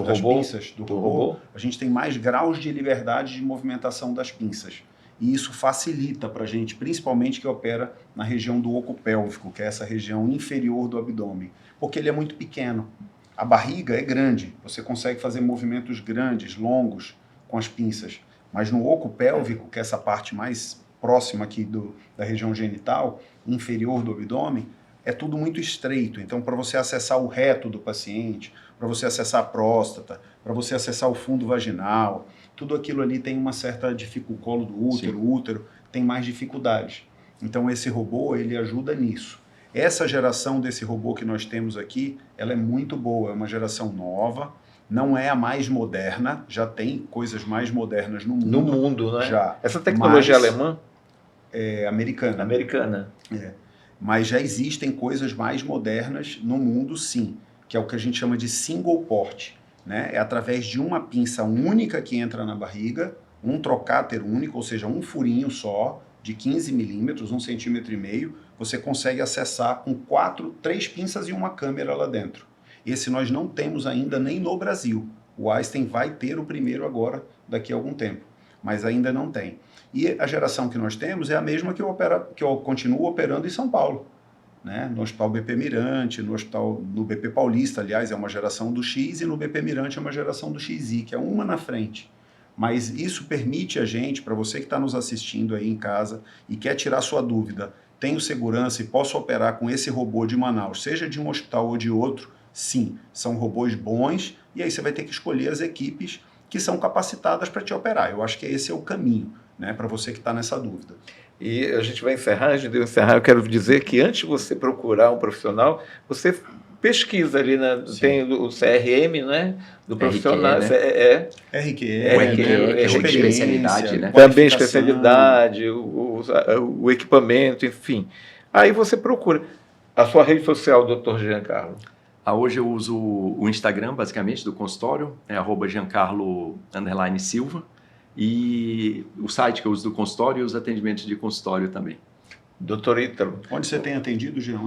das pinças do robô, a gente tem mais graus de liberdade de movimentação das pinças. E isso facilita para a gente, principalmente que opera na região do oco pélvico, que é essa região inferior do abdômen, porque ele é muito pequeno. A barriga é grande, você consegue fazer movimentos grandes, longos, com as pinças. Mas no oco pélvico, que é essa parte mais próxima aqui da região genital, inferior do abdômen, é tudo muito estreito. Então, para você acessar o reto do paciente, para você acessar a próstata, para você acessar o fundo vaginal, tudo aquilo ali tem uma certa dificuldade, o colo do útero, o útero tem mais dificuldades. Então, esse robô, ele ajuda nisso. Essa geração desse robô que nós temos aqui, ela é muito boa, é uma geração nova, não é a mais moderna, já tem coisas mais modernas no mundo. No mundo, né? Já. Essa tecnologia alemã? É americana. Americana. É. Mas já existem coisas mais modernas no mundo, sim, que é o que a gente chama de single port, né? É através de uma pinça única que entra na barriga, um trocáter único, ou seja, um furinho só, de 15 milímetros, 1,5 cm, você consegue acessar com 3 pinças e uma câmera lá dentro. Esse nós não temos ainda nem no Brasil. O Einstein vai ter o primeiro agora, daqui a algum tempo, mas ainda não tem. E a geração que nós temos é a mesma que eu continuo operando em São Paulo, né? No Hospital BP Mirante, no BP Paulista, aliás, é uma geração do X, e no BP Mirante é uma geração do XI, que é uma na frente. Mas isso permite a gente, para você que está nos assistindo aí em casa e quer tirar sua dúvida, tenho segurança e posso operar com esse robô de Manaus, seja de um hospital ou de outro, sim, são robôs bons, e aí você vai ter que escolher as equipes que são capacitadas para te operar. Eu acho que esse é o caminho, né, para você que está nessa dúvida. E a gente vai encerrar, antes de eu encerrar, eu quero dizer que antes de você procurar um profissional, você pesquisa ali, né? Tem o CRM, né? Do profissional. RQE, especialidade, né? Também especialidade, o equipamento, enfim. Aí você procura. A sua rede social, Dr. Giancarlo? Hoje eu uso o Instagram, basicamente, do consultório, é @Giancarlo_Silva, e o site que eu uso do consultório e os atendimentos de consultório também. Doutor Ítalo. Onde você tem atendido, Jean?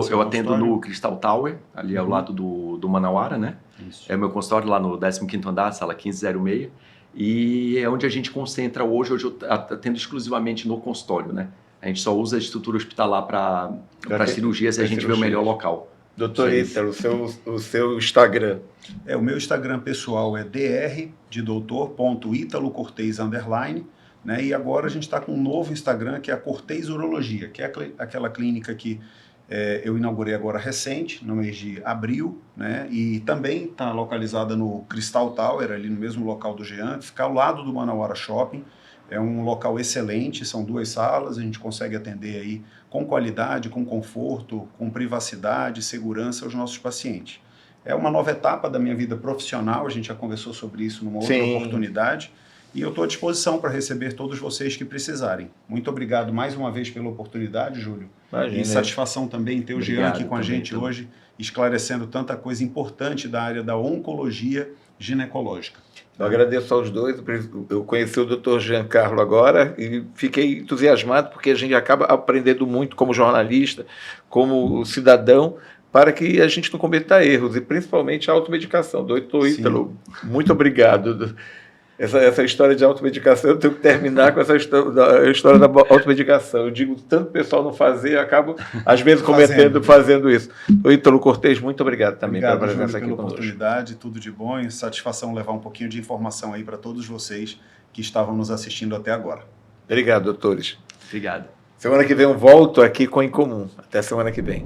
Eu atendo no Crystal Tower, ali ao lado do Manauara, né? Isso. É o meu consultório lá no 15º andar, sala 1506. E é onde a gente concentra hoje eu atendo exclusivamente no consultório, né? A gente só usa a estrutura hospitalar para cirurgias e a gente vê o melhor local. Doutor Ítalo, o seu Instagram? O meu Instagram pessoal é dr.italocortez_, né? E agora a gente está com um novo Instagram, que é a Cortez Urologia, que é aquela clínica que eu inaugurei agora recente, no mês de abril, né? E também está localizada no Crystal Tower, ali no mesmo local do Jean, fica ao lado do Manauara Shopping. É um local excelente, são 2 salas, a gente consegue atender aí com qualidade, com conforto, com privacidade, segurança aos nossos pacientes. É uma nova etapa da minha vida profissional, a gente já conversou sobre isso numa outra oportunidade, e eu estou à disposição para receber todos vocês que precisarem. Muito obrigado mais uma vez pela oportunidade, Júlio. Imagina. E satisfação também ter o Jean aqui com a gente hoje, esclarecendo tanta coisa importante da área da oncologia ginecológica. Eu agradeço aos dois. Eu conheci o Dr. Giancarlo agora e fiquei entusiasmado, porque a gente acaba aprendendo muito como jornalista, como cidadão, para que a gente não cometa erros, e principalmente a automedicação. Doutor Ítalo, muito obrigado. Essa história de automedicação, eu tenho que terminar com essa história da automedicação. Eu digo, tanto o pessoal não fazer, eu acabo, às vezes, fazendo isso. O Ítalo Cortez, muito obrigado também pela presença aqui conosco. Oportunidade, tudo de bom, e satisfação levar um pouquinho de informação aí para todos vocês que estavam nos assistindo até agora. Obrigado, doutores. Obrigado. Semana que vem eu volto aqui com Em Comum. Até semana que vem.